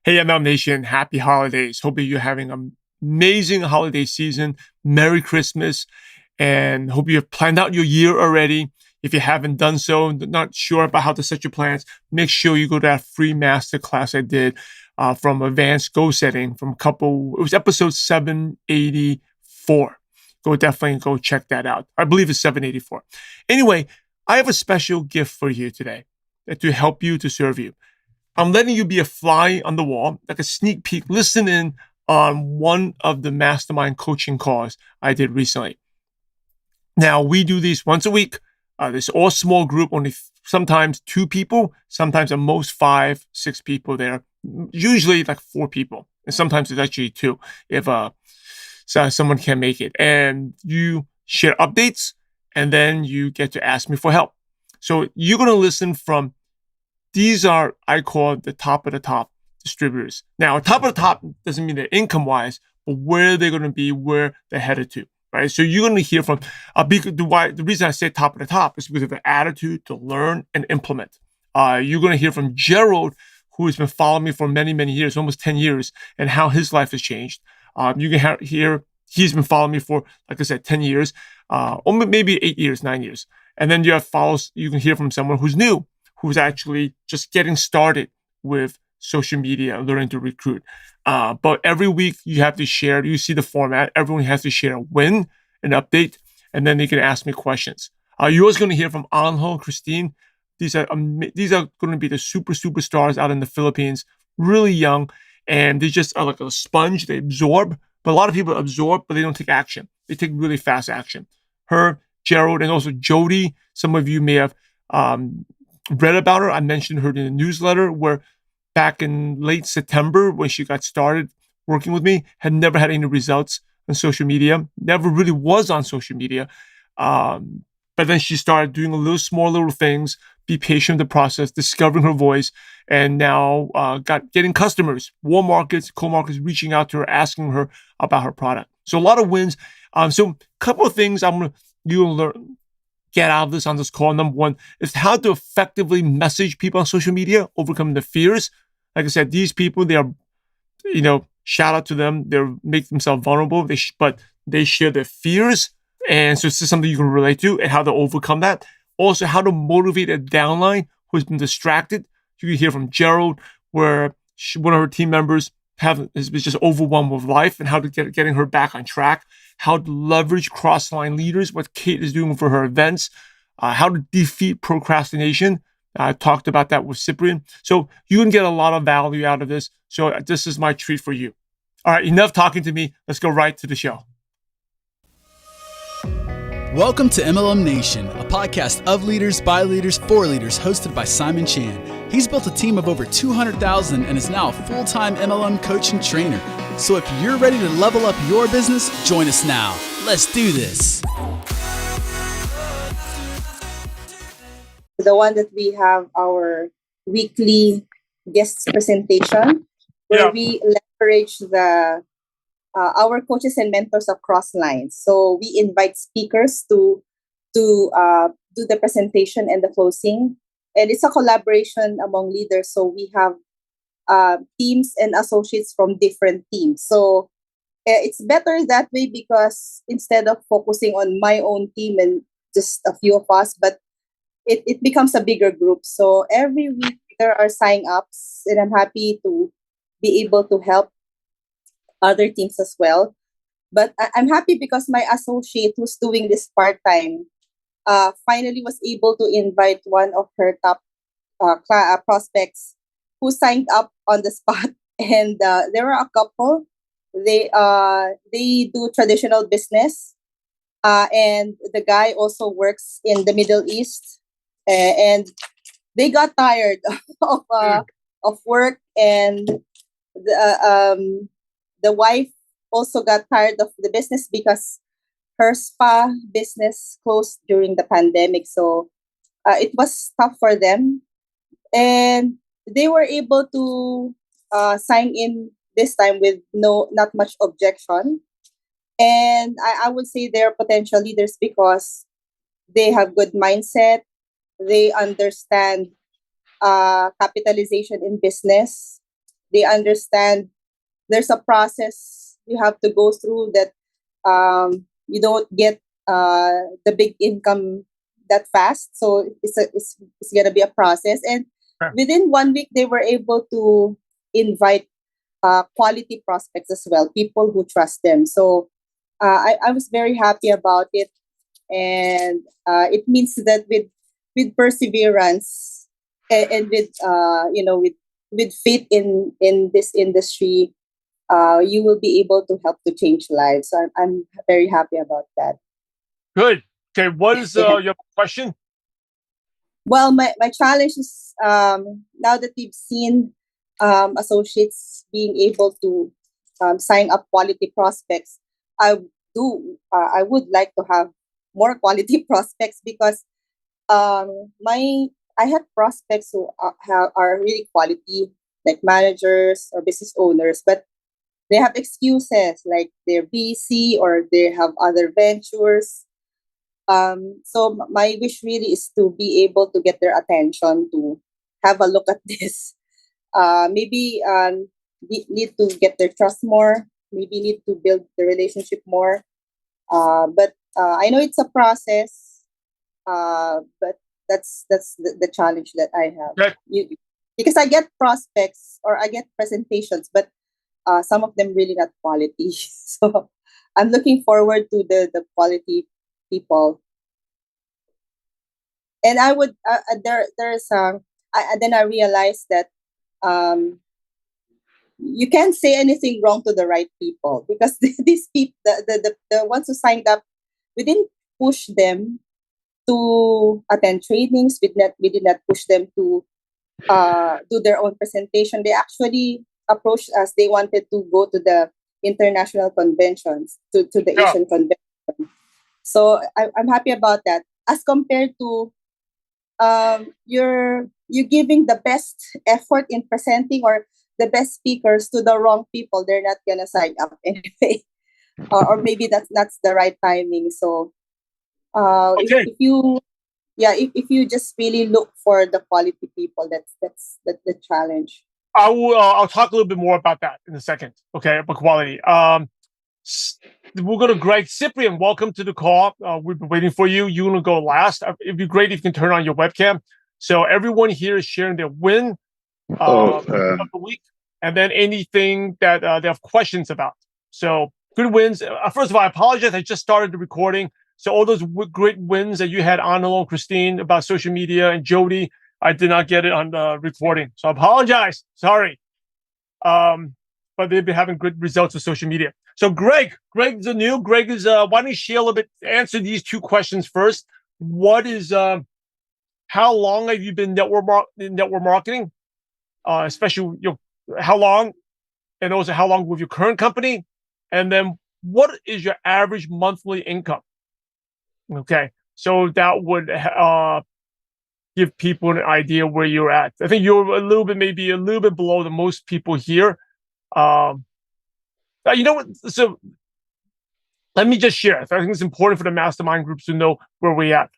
Hey, ML Nation, happy holidays. Hope you're having an amazing holiday season. Merry Christmas, and hope you have planned out your year already. If you haven't done so, not sure about how to set your plans, make sure you go to that free masterclass I did from Advanced Goal Setting from it was episode 784. Definitely go check that out. I believe it's 784. Anyway, I have a special gift for you today to help you, to serve you. I'm letting you be a fly on the wall, like a sneak peek. Listen in on one of the mastermind coaching calls I did recently. Now, we do these once a week. This all small group, only sometimes 2 people, sometimes at most 5, 6 people there. Usually like 4 people. And sometimes it's actually 2 if someone can't make it. And you share updates, and then you get to ask me for help. So you're going to listen from these are, I call the top of the top distributors. Now, top of the top doesn't mean they're income wise, but where they're going to be, where they're headed to, right? So you're going to hear from, the reason I say top of the top is because of the attitude to learn and implement. You're going to hear from Gerald, who has been following me for many, many years, almost 10 years, and how his life has changed. You can hear, he's been following me for, like I said, 10 years, or maybe 8 years, 9 years. And then you can hear from someone who's new, who's actually just getting started with social media and learning to recruit. But every week you have to share, you see the format, everyone has to share a win, an update, and then they can ask me questions. You're always going to hear from Angel, Christine. These are going to be the superstars out in the Philippines, really young, and they just are like a sponge. They absorb, but a lot of people absorb, but they don't take action. They take really fast action. Her, Gerald, and also Jody, some of you may have read about her. I mentioned her in the newsletter where back in late September when she got started working with me, had never had any results on social media, never really was on social media. But then she started doing small little things, be patient with the process, discovering her voice, and now getting customers, warm markets, cold markets reaching out to her, asking her about her product. So a lot of wins. So a couple of things you'll learn, get out of this on this call. Number one is how to effectively message people on social media, overcome the fears. Like I said, these people, they are, shout out to them. They make themselves vulnerable, but they share their fears. And so this is something you can relate to and how to overcome that. Also, how to motivate a downline who's been distracted. You can hear from Gerald, where one of her team members is just overwhelmed with life, and how to getting her back on track. How to leverage cross-line leaders, what Kate is doing for her events, how to defeat procrastination. I talked about that with Cyprian. So you can get a lot of value out of this. So this is my treat for you. All right, enough talking to me. Let's go right to the show. Welcome to MLM Nation, a podcast of leaders, by leaders, for leaders, hosted by Simon Chan. He's built a team of over 200,000 and is now a full-time MLM coach and trainer. So if you're ready to level up your business, join us now. Let's do this. The one that we have our weekly guest presentation, where we leverage our coaches and mentors across lines. So we invite speakers to do the presentation and the closing. And it's a collaboration among leaders. So we have teams and associates from different teams. So it's better that way, because instead of focusing on my own team and just a few of us, but it becomes a bigger group. So every week there are sign-ups, and I'm happy to be able to help other teams as well. But I'm happy because my associate who's doing this part-time finally was able to invite one of her top prospects who signed up on the spot. And there were a couple. They do traditional business. And the guy also works in the Middle East. And they got tired of work, and the wife also got tired of the business because her spa business closed during the pandemic. So it was tough for them, and they were able to sign in this time with not much objection. And I would say they're potential leaders because they have good mindset. They understand capitalization in business. They understand there's a process you have to go through, that you don't get the big income that fast. So it's gonna be a process. And Sure. within 1 week, they were able to invite quality prospects as well, people who trust them. So I was very happy about it, and it means that with perseverance, and with with faith in this industry, you will be able to help to change lives. So I'm very happy about that. Good. Okay. What is Yeah. your question? Well, my challenge is, now that we've seen associates being able to sign up quality prospects, I would like to have more quality prospects, because my I have prospects who are really quality, like managers or business owners, but they have excuses like they're busy or they have other ventures. So my wish really is to be able to get their attention to have a look at this. Maybe need to get their trust more. Maybe need to build the relationship more. But I know it's a process. But that's the challenge that I have. Okay. Because I get prospects or I get presentations, but some of them really not quality. So I'm looking forward to the quality people. And I would there's then I realized that um, you can't say anything wrong to the right people, because these people, the ones who signed up, we didn't push them to attend trainings. We did not push them to do their own presentation. They actually approached us. They wanted to go to the international conventions, to the Yeah. Asian convention. So I'm happy about that. As compared to you're giving the best effort in presenting, or the best speakers, to the wrong people, they're not gonna sign up anyway. Or maybe that's the right timing. So Okay. if you if you just really look for the quality people, that's the challenge. I'll talk a little bit more about that in a second. Okay, about quality. We'll go to Greg Cyprian. Welcome to the call. We've been waiting for you. You're gonna go last. It'd be great if you can turn on your webcam. So everyone here is sharing their win of the week, and then anything that they have questions about. So good wins. First of all, I apologize. I just started the recording. So all those great wins that you had on along Christine about social media and Jody, I did not get it on the recording. So I apologize. Sorry. But they've been having good results with social media. So Greg's new. Greg is why don't you share a little bit, answer these two questions first. What is how long have you been network marketing? Especially how long, and also how long with your current company, and then what is your average monthly income? Okay, so that would give people an idea where you're at. I think you're maybe a little bit below the most people here. You know what? So let me just share. I think it's important for the mastermind groups to know where we're at.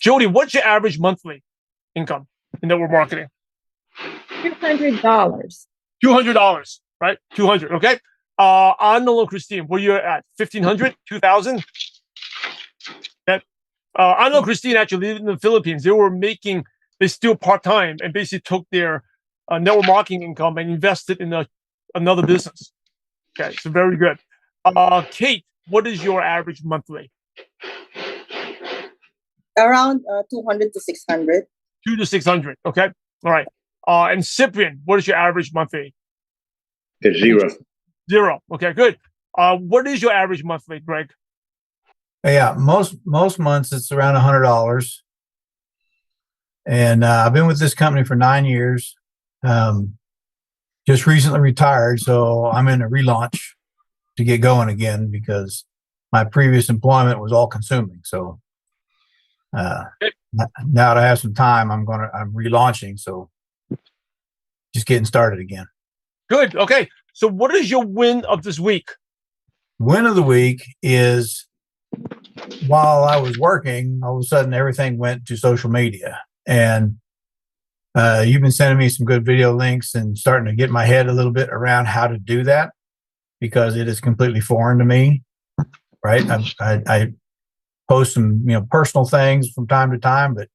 Jody, what's your average monthly income in network marketing? $200. $200, right? 200. Okay. On the low, Christine, where you're at 1,500, 2,000. I know Christine actually lived in the Philippines. They still part time and basically took their network marketing income and invested in another business. Okay, so very good. Kate, what is your average monthly? Around 200 to 600. 200 to 600. Okay, all right. And Cyprian, what is your average monthly? It's zero. Zero. Okay, good. What is your average monthly, Greg? Yeah, most months it's around $100, and I've been with this company for 9 years. Just recently retired, so I'm in a relaunch to get going again, because my previous employment was all consuming. So now that I have some time, I'm relaunching, so just getting started again. Good. Okay. So what is your win of this week? Win of the week is, while I was working, all of a sudden everything went to social media, and You've been sending me some good video links and starting to get my head a little bit around how to do that because it is completely foreign to me. Right. I post some, personal things from time to time, but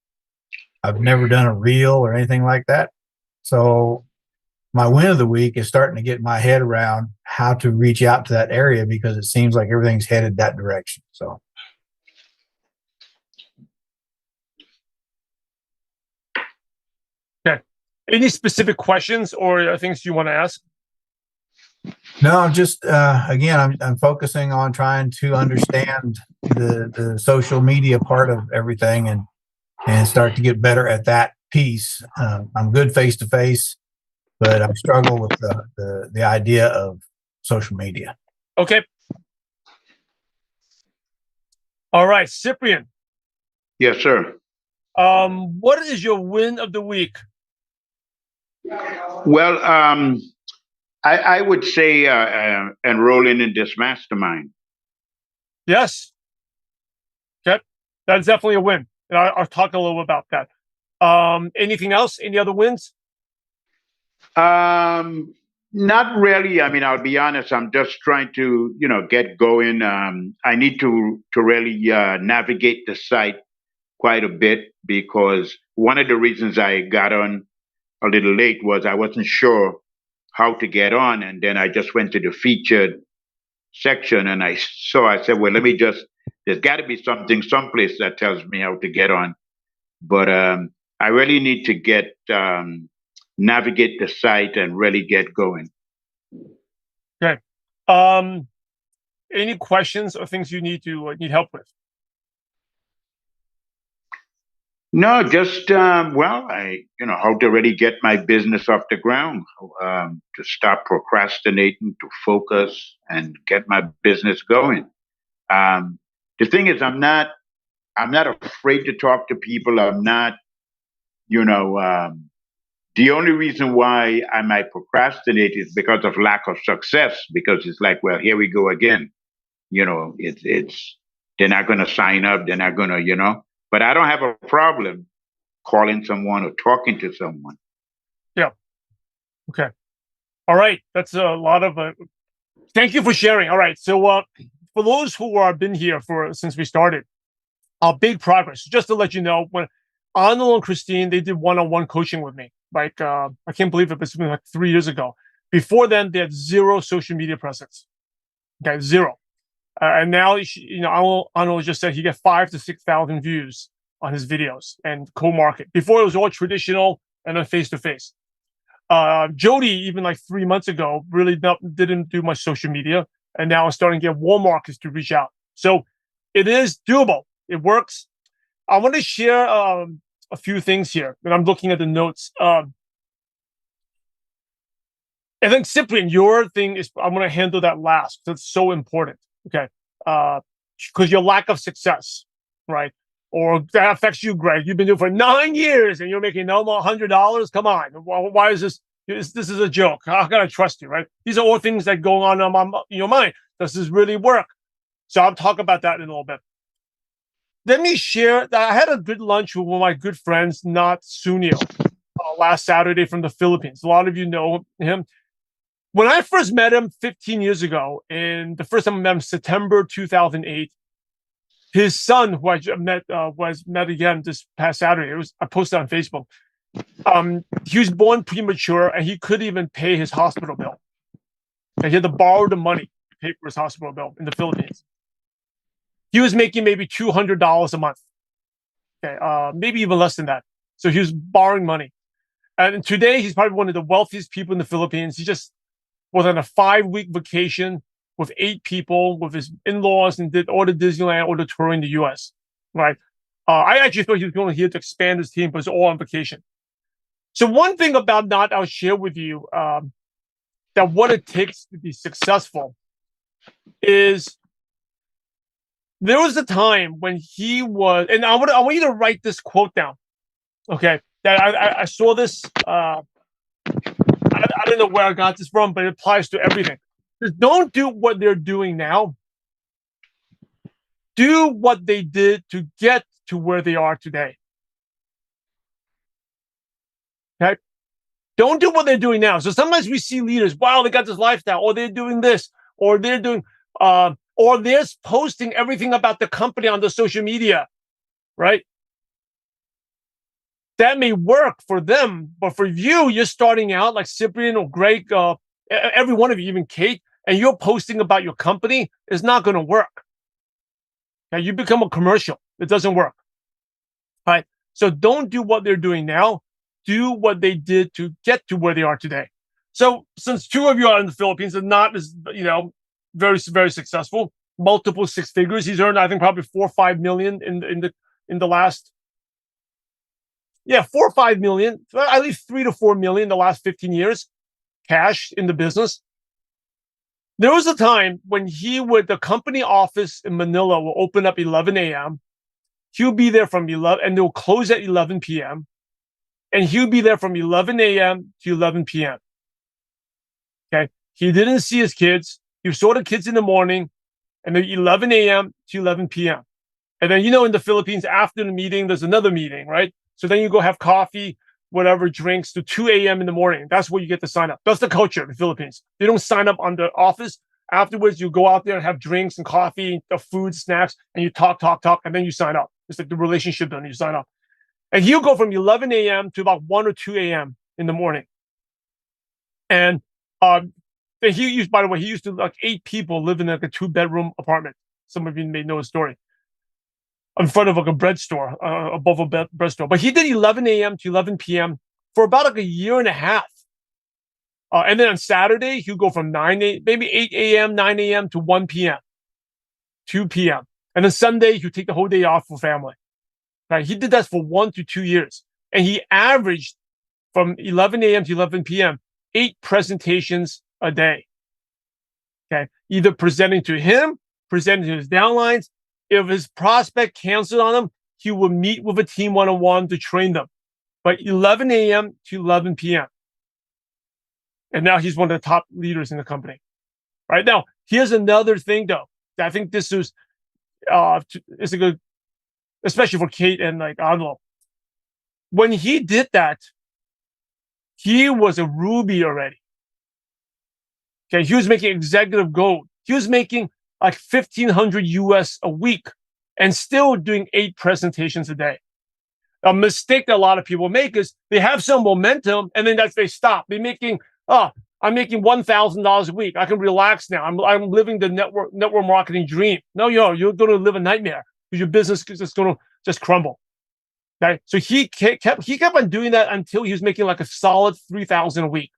I've never done a reel or anything like that. So my win of the week is starting to get my head around how to reach out to that area because it seems like everything's headed that direction. So. Okay. Any specific questions or things you want to ask? No, just again, I'm focusing on trying to understand the social media part of everything and start to get better at that piece. I'm good face to face, but I struggle with the idea of social media. Okay. All right, Cyprian. Yes, sir. What is your win of the week? Well, I would say enrolling in this mastermind. Yes. Okay. That's definitely a win. And I'll talk a little about that. Anything else? Any other wins? Not really. I mean, I'll be honest. I'm just trying to, get going. I need to really navigate the site quite a bit because one of the reasons I got on a little late was I wasn't sure how to get on, and then I just went to the featured section and I said, well, let me just. There's got to be something someplace that tells me how to get on, but I really need to get. Navigate the site and really get going. Okay. Any questions or things you need help with? No, just how to really get my business off the ground, to stop procrastinating, to focus and get my business going. The thing is, I'm not afraid to talk to people. I'm not, the only reason why I might procrastinate is because of lack of success. Because it's like, well, here we go again. It's they're not going to sign up. They're not going to, But I don't have a problem calling someone or talking to someone. Yeah. Okay. All right. That's a lot of. Thank you for sharing. All right. So for those who have been here since we started, big progress. Just to let you know, when Arnold and Christine, they did one-on-one coaching with me. Like, I can't believe it, but it's been like 3 years ago. Before then, they had zero social media presence. Okay, zero. And now, Arnold just said he got 5,000 to 6,000 views on his videos and co-market. Before, it was all traditional and then face-to-face. Jody, even like 3 months ago, really didn't do much social media. And now it's starting to get warm markets to reach out. So it is doable. It works. I want to share a few things here, and I'm looking at the notes. I think, Cyprian, your thing is, I'm going to handle that last. That's so important, okay? Because your lack of success, right? Or that affects you, Greg. You've been doing it for 9 years, and you're making no more $100. Come on. Why is this? This is a joke. How can I trust you, right? These are all things that go on in your mind. Does this really work? So I'll talk about that in a little bit. Let me share that I had a good lunch with one of my good friends, Nat Sunil, last Saturday from the Philippines. A lot of you know him. When I first met him 15 years ago, and the first time I met him, September 2008, his son, who I was met again this past Saturday, I posted on Facebook. He was born premature, and he couldn't even pay his hospital bill. And he had to borrow the money to pay for his hospital bill in the Philippines. He was making maybe $200 a month. Okay, maybe even less than that. So he was borrowing money. And today, he's probably one of the wealthiest people in the Philippines. He just was on a 5-week vacation with 8 people, with his in-laws, and did all the Disneyland, all the touring in the U.S., right? I actually thought he was going here to expand his team, but it's all on vacation. So one thing about Nat, I'll share with you, that what it takes to be successful is there was a time when he was, and I want you to write this quote down, okay? That I saw this. I don't know where I got this from, but it applies to everything. Just don't do what they're doing now. Do what they did to get to where they are today. Don't do what they're doing now. So sometimes we see leaders, wow, they got this lifestyle, or they're doing this, or they're doing, or they're posting everything about the company on the social media, right? That may work for them, but for you, you're starting out like Cyprian or Greg, every one of you, even Kate, and you're posting about your company, it's not going to work. Now you become a commercial. It doesn't work. All right. So don't do what they're doing now. Do what they did to get to where they are today. So since two of you are in the Philippines and not as, very, very successful, multiple six figures, he's earned, I think, probably 4 or 5 million in the last, 4 or 5 million, at least 3 to 4 million in the last 15 years, cash in the business. There was a time when the company office in Manila will open up 11 a.m. He'll be there from 11, and they'll close at 11 p.m. And he'll be there from 11 a.m. to 11 p.m. Okay. He didn't see his kids. He saw the kids in the morning, and then 11 a.m. to 11 p.m. And then, in the Philippines, after the meeting, there's another meeting, right? So then you go have coffee, whatever, drinks to 2 a.m. in the morning. That's where you get to sign up. That's the culture of the Philippines. They don't sign up on the office. Afterwards, you go out there and have drinks and coffee, food, snacks, and you talk, and then you sign up. It's like the relationship, then you sign up. And he'll go from 11 a.m. to about 1 or 2 a.m. in the morning. And he used to like 8 people live in like a 2-bedroom apartment. Some of you may know the story. In front of like a bread store, above a bread store. But he did 11 a.m. to 11 p.m. for about like a year and a half. And then on Saturday, he'll go from 8 a.m., 9 a.m. to 1 p.m., 2 p.m. And then Sunday, he'll take the whole day off for family. Right? He did that for 1 to 2 years. And he averaged from 11 a.m. to 11 p.m., 8 presentations a day. Okay. Either presenting to him, presenting to his downlines. If his prospect canceled on him, he would meet with a team one-on-one to train them. But 11 a.m. to 11 p.m. And now he's one of the top leaders in the company. Right now, here's another thing, though. I think this is a good, especially for Kate and like Arnold. When he did that, he was a Ruby already. Okay, he was making executive gold. He was making like 1,500 US a week and still doing 8 presentations a day. A mistake that a lot of people make is they have some momentum and then they stop. I'm making $1,000 a week. I can relax now. I'm living the network marketing dream. No, you're going to live a nightmare because your business is just going to just crumble. Okay, so he kept on doing that until he was making like a solid 3,000 a week,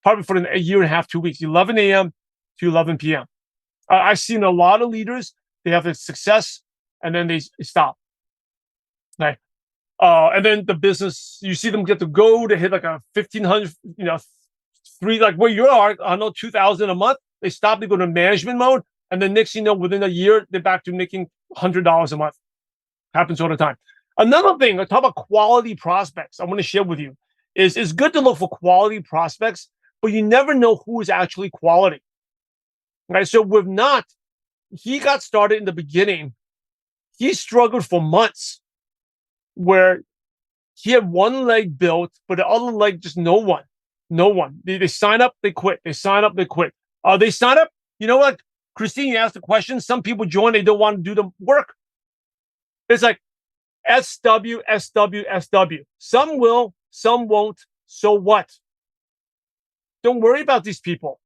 probably for a year and a half, 2 weeks, 11 a.m. to 11 p.m. I've seen a lot of leaders, they have a success and then they stop. Okay. And then the business, you see them get to go to hit like a 1,500, 3, like where you are, 2,000 a month. They stop, they go to management mode. And then next, within a year, they're back to making $100 a month. Happens all the time. Another thing, I talk about quality prospects I want to share with you is it's good to look for quality prospects, but you never know who is actually quality. Right. So with Not, he got started in the beginning. He struggled for months where he had one leg built, but the other leg, just no one. They sign up, they quit. They sign up, they quit. They sign up. Like Christine, you asked the question. Some people join, they don't want to do the work. It's like SW. Some will, some won't. So what? Don't worry about these people.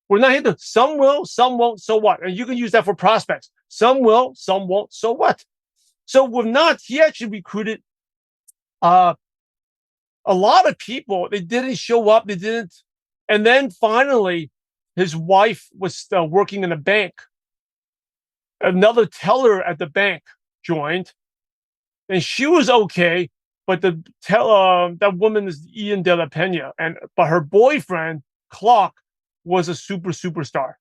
We're not here to, some will, some won't, so what? And you can use that for prospects. Some will, some won't, so what? So with Not, he actually recruited a lot of people. They didn't show up. They didn't. And then finally, his wife was working in a bank. Another teller at the bank joined. And she was okay, but that woman is Ian De La Pena. But her boyfriend, Clark, was a superstar,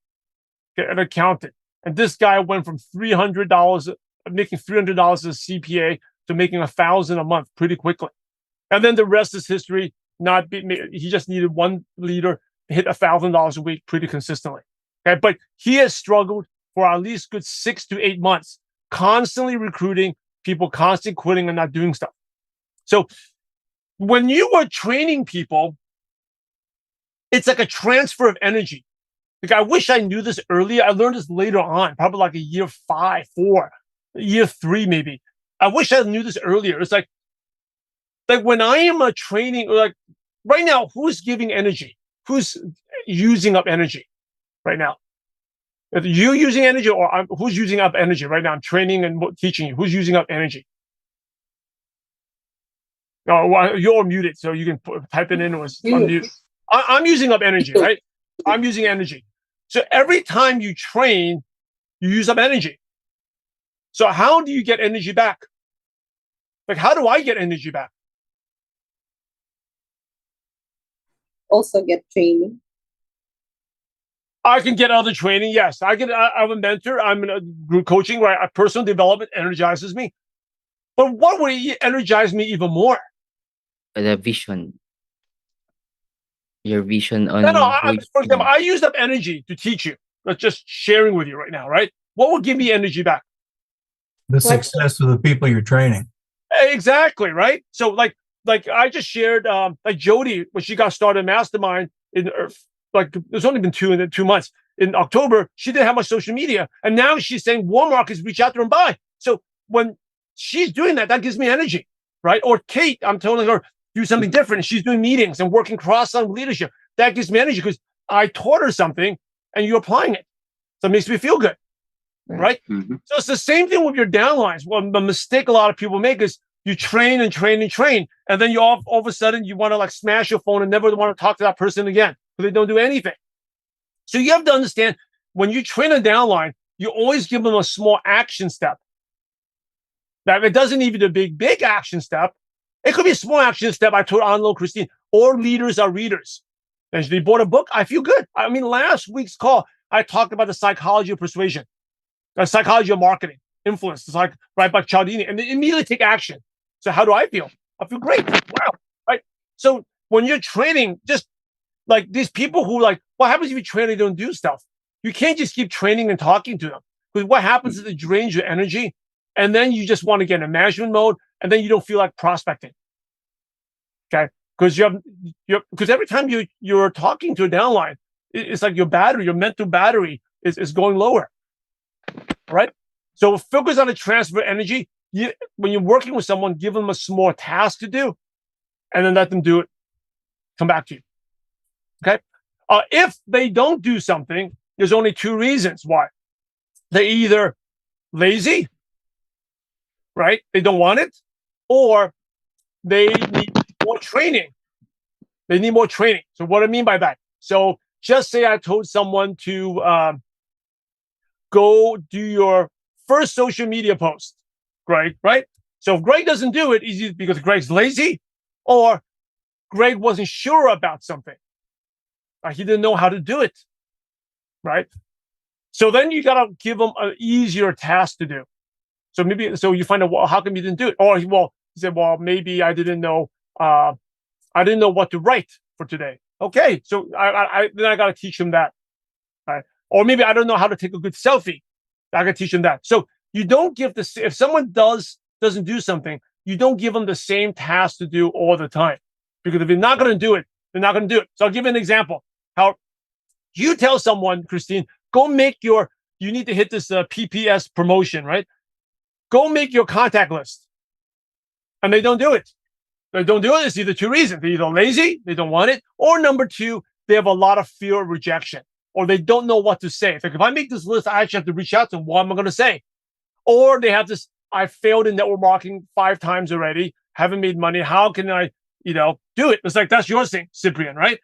an accountant. And this guy went from $300, making $300 as a CPA to making $1,000 a month pretty quickly. And then the rest is history. He just needed one leader to hit $1,000 a week pretty consistently. Okay, but he has struggled for at least good 6 to 8 months, constantly recruiting people, constantly quitting and not doing stuff. So when you are training people, it's like a transfer of energy. Like, I wish I knew this earlier. I learned this later on, probably like a year 5, 4, year 3, maybe. I wish I knew this earlier. It's like when I am training, or like right now, who's giving energy? Who's using up energy right now? Are you using energy, or who's using up energy right now? I'm training and teaching you. Who's using up energy? Oh, well, you're muted, so you can type it in or unmute. I'm using up energy, right? I'm using energy. So every time you train, you use up energy. So how do you get energy back? Like, how do I get energy back? Also get training. I can get other training. Yes, I'm a mentor. I'm in a group coaching, right? Personal development energizes me. But what would energize me even more? The vision. Your vision on For example, I used up energy to teach you. That's just sharing with you right now, right? What will give me energy back? The success of the people you're training. Exactly, right? So like I just shared, like Jody, when she got started in Mastermind in like it's only been 2 months. In October, she didn't have much social media, and now she's saying warm markets reach out to her and buy. So when she's doing that, that gives me energy, right? Or Kate, I'm telling her do something different. She's doing meetings and working cross-line leadership. That gives me energy because I taught her something and you're applying it. So it makes me feel good, right? Mm-hmm. So it's the same thing with your downlines. Well, the mistake a lot of people make is you train and train and train, and then you all of a sudden you want to like smash your phone and never want to talk to that person again because they don't do anything. So you have to understand when you train a downline, you always give them a small action step. Now, it doesn't need to be a big action step. It could be a small action step. I told Anlo, Christine, or leaders are readers. And they bought a book. I feel good. I mean, last week's call, I talked about the psychology of persuasion, the psychology of marketing, influence. It's like right by Cialdini, and they immediately take action. So how do I feel? I feel great. Wow. Right. So when you're training, just like these people who like, what happens if you train and don't do stuff? You can't just keep training and talking to them because what happens is it drains your energy, and then you just want to get in management mode, and then you don't feel like prospecting. Okay, because because every time you're talking to a downline, it's like your mental battery is going lower, right? So focus on the transfer energy. When you're working with someone, give them a small task to do, and then let them do it. Come back to you. Okay. If they don't do something, there's only 2 reasons why. They're either lazy, right? They don't want it, or they need more training. They need more training. So what I mean by that? So just say I told someone to go do your first social media post, Greg, right? So if Greg doesn't do it, either because Greg's lazy or Greg wasn't sure about something. He didn't know how to do it, right? So then you got to give him an easier task to do. So you find out, well, how come you didn't do it? Or, he said, well, maybe I didn't know what to write for today. Okay, so I got to teach him that. Right? Or maybe I don't know how to take a good selfie. I got to teach him that. So you don't give if someone doesn't do something, you don't give them the same task to do all the time. Because if you're not going to do it, they're not going to do it. So I'll give you an example. How you tell someone, Christine, you need to hit this PPS promotion, right? Go make your contact list. And they don't do it. They don't do it. It's either 2 reasons. They're either lazy, they don't want it, or number 2, they have a lot of fear of rejection, or they don't know what to say. It's like, if I make this list, I actually have to reach out to them. What am I going to say? Or they have this, I failed in network marketing 5 times already, haven't made money. How can I, do it? It's like, that's your thing, Cyprian, right?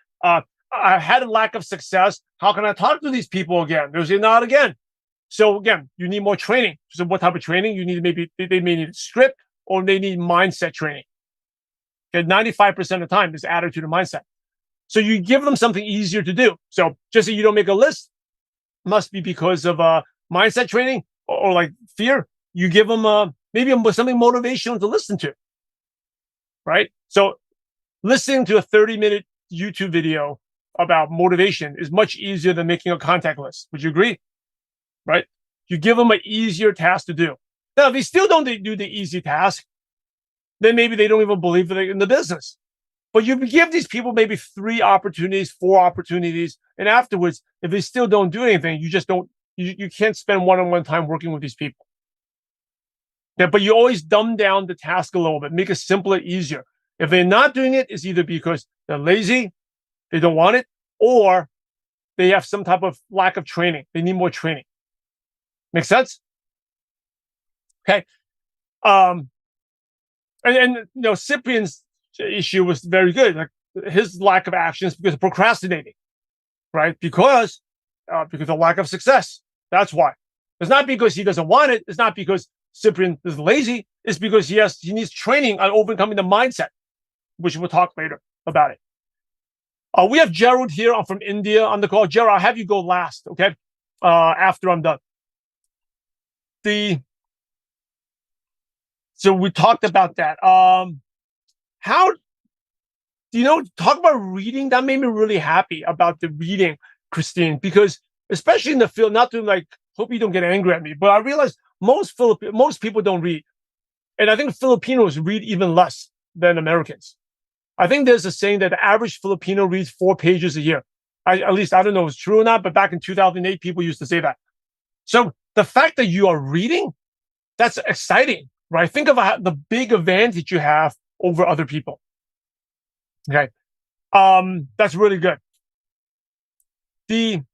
I had a lack of success. How can I talk to these people again? They'll say, not again. So again, you need more training. So what type of training? You need they may need script, or they need mindset training. Okay, 95% of the time is attitude and mindset. So you give them something easier to do. So just so you don't make a list, must be because of mindset training or like fear. You give them maybe something motivational to listen to, right? So listening to a 30-minute YouTube video about motivation is much easier than making a contact list. Would you agree? Right? You give them an easier task to do. Now, if they still don't do the easy task, then maybe they don't even believe in the business. But you give these people maybe 3 opportunities, 4 opportunities, and afterwards, if they still don't do anything, you just don't. You can't spend one-on-one time working with these people. Yeah, but you always dumb down the task a little bit, make it simpler, easier. If they're not doing it, it's either because they're lazy, they don't want it, or they have some type of lack of training. They need more training. Make sense? Okay. And Cyprian's issue was very good. Like his lack of action is because of procrastinating, right? Because of lack of success. That's why. It's not because he doesn't want it. It's not because Cyprian is lazy. It's because he needs training on overcoming the mindset, which we'll talk later about it. We have Gerald here. I'm from India on the call. Gerald, I'll have you go last, okay? After I'm done. So we talked about that. Talk about reading. That made me really happy about the reading, Christine, because especially in the field, not to hope you don't get angry at me, but I realize most people don't read. And I think Filipinos read even less than Americans. I think there's a saying that the average Filipino reads 4 pages a year. At least I don't know if it's true or not, but back in 2008, people used to say that. So the fact that you are reading, that's exciting, right? Think about the big advantage you have over other people. Okay. That's really good. Christine,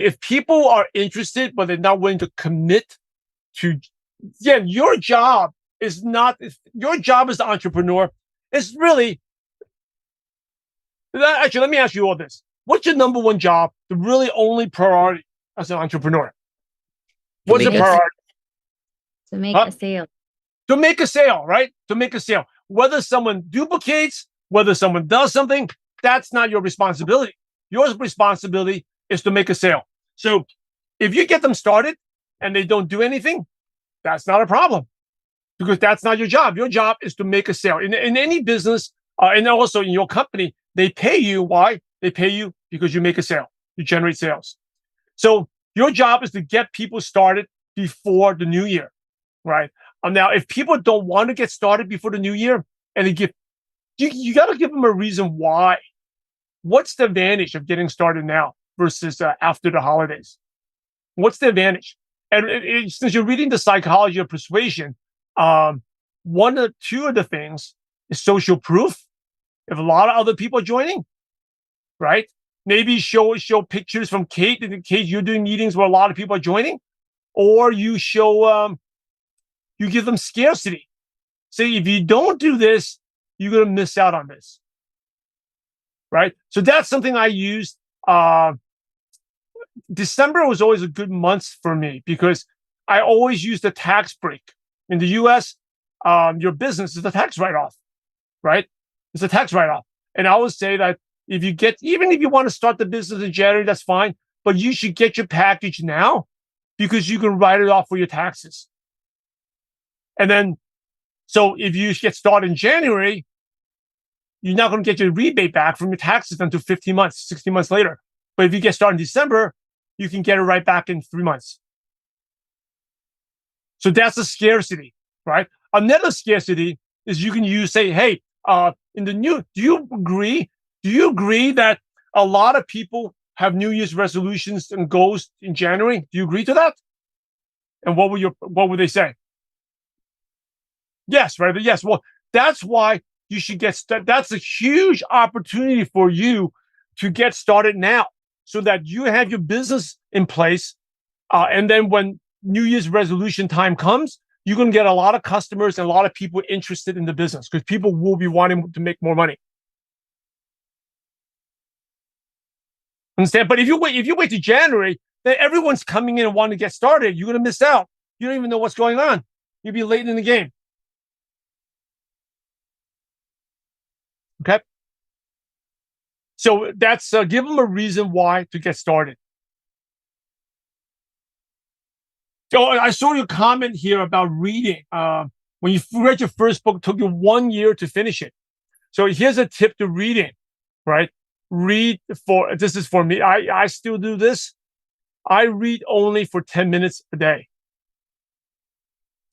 if people are interested, but they're not willing to commit to, your job is your job as the entrepreneur. It's really, actually, let me ask you all this. What's your number one job, the really only priority as an entrepreneur? What's the priority? To make a sale. To make a sale, right? To make a sale. Whether someone duplicates, whether someone does something, that's not your responsibility. Your responsibility is to make a sale. So if you get them started and they don't do anything, that's not a problem because that's not your job. Your job is to make a sale. In any business, and also in your company, they pay you. Why? They pay you because you make a sale. You generate sales. So your job is to get people started before the new year, right? Now, if people don't want to get started before the new year, and you got to give them a reason why. What's the advantage of getting started now versus after the holidays? What's the advantage? And since you're reading the psychology of persuasion, one or two of the things is social proof. If a lot of other people are joining, right? Maybe show pictures from Kate. In case you're doing meetings where a lot of people are joining, or you show you give them scarcity. Say if you don't do this, you're gonna miss out on this. Right? So that's something I used. December was always a good month for me because I always use the tax break. In the US, your business is a tax write-off, right? It's a tax write-off. And I always say that even if you want to start the business in January, that's fine, but you should get your package now because you can write it off for your taxes. And then, so if you get started in January, you're not going to get your rebate back from your taxes until 15 months, 60 months later. But if you get started in December, you can get it right back in 3 months. So that's a scarcity, right? Another scarcity is you can say, hey, do you agree that a lot of people have New Year's resolutions and goals in January? Do you agree to that? And what would they say? Yes, right? Yes. Well, that's why you should get started. That's a huge opportunity for you to get started now so that you have your business in place. And then when New Year's resolution time comes, you're going to get a lot of customers and a lot of people interested in the business because people will be wanting to make more money. Understand? But if you wait to January, then everyone's coming in and wanting to get started. You're going to miss out. You don't even know what's going on. You'll be late in the game. Okay. So that's give them a reason why to get started. So I saw your comment here about reading. When you read your first book, it took you 1 year to finish it. So here's a tip to reading, right? This is for me. I still do this. I read only for 10 minutes a day.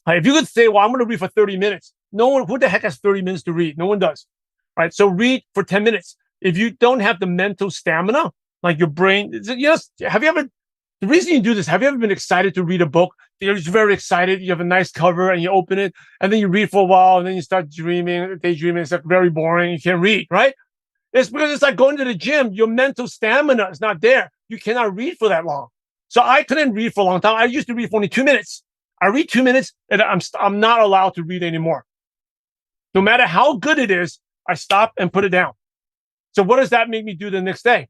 If you could say, well, I'm going to read for 30 minutes, No one, who the heck has 30 minutes to read? No one does. Right? So read for 10 minutes. If you don't have the mental stamina, like your brain, yes, have you ever, the reason you do this, have you ever been excited to read a book? You're just very excited. You have a nice cover and you open it and then you read for a while and then you start daydreaming. It's like very boring. You can't read, right? It's because it's like going to the gym. Your mental stamina is not there. You cannot read for that long. So I couldn't read for a long time. I used to read for only 2 minutes. I read 2 minutes and I'm not allowed to read anymore. No matter how good it is, I stop and put it down. So what does that make me do the next day?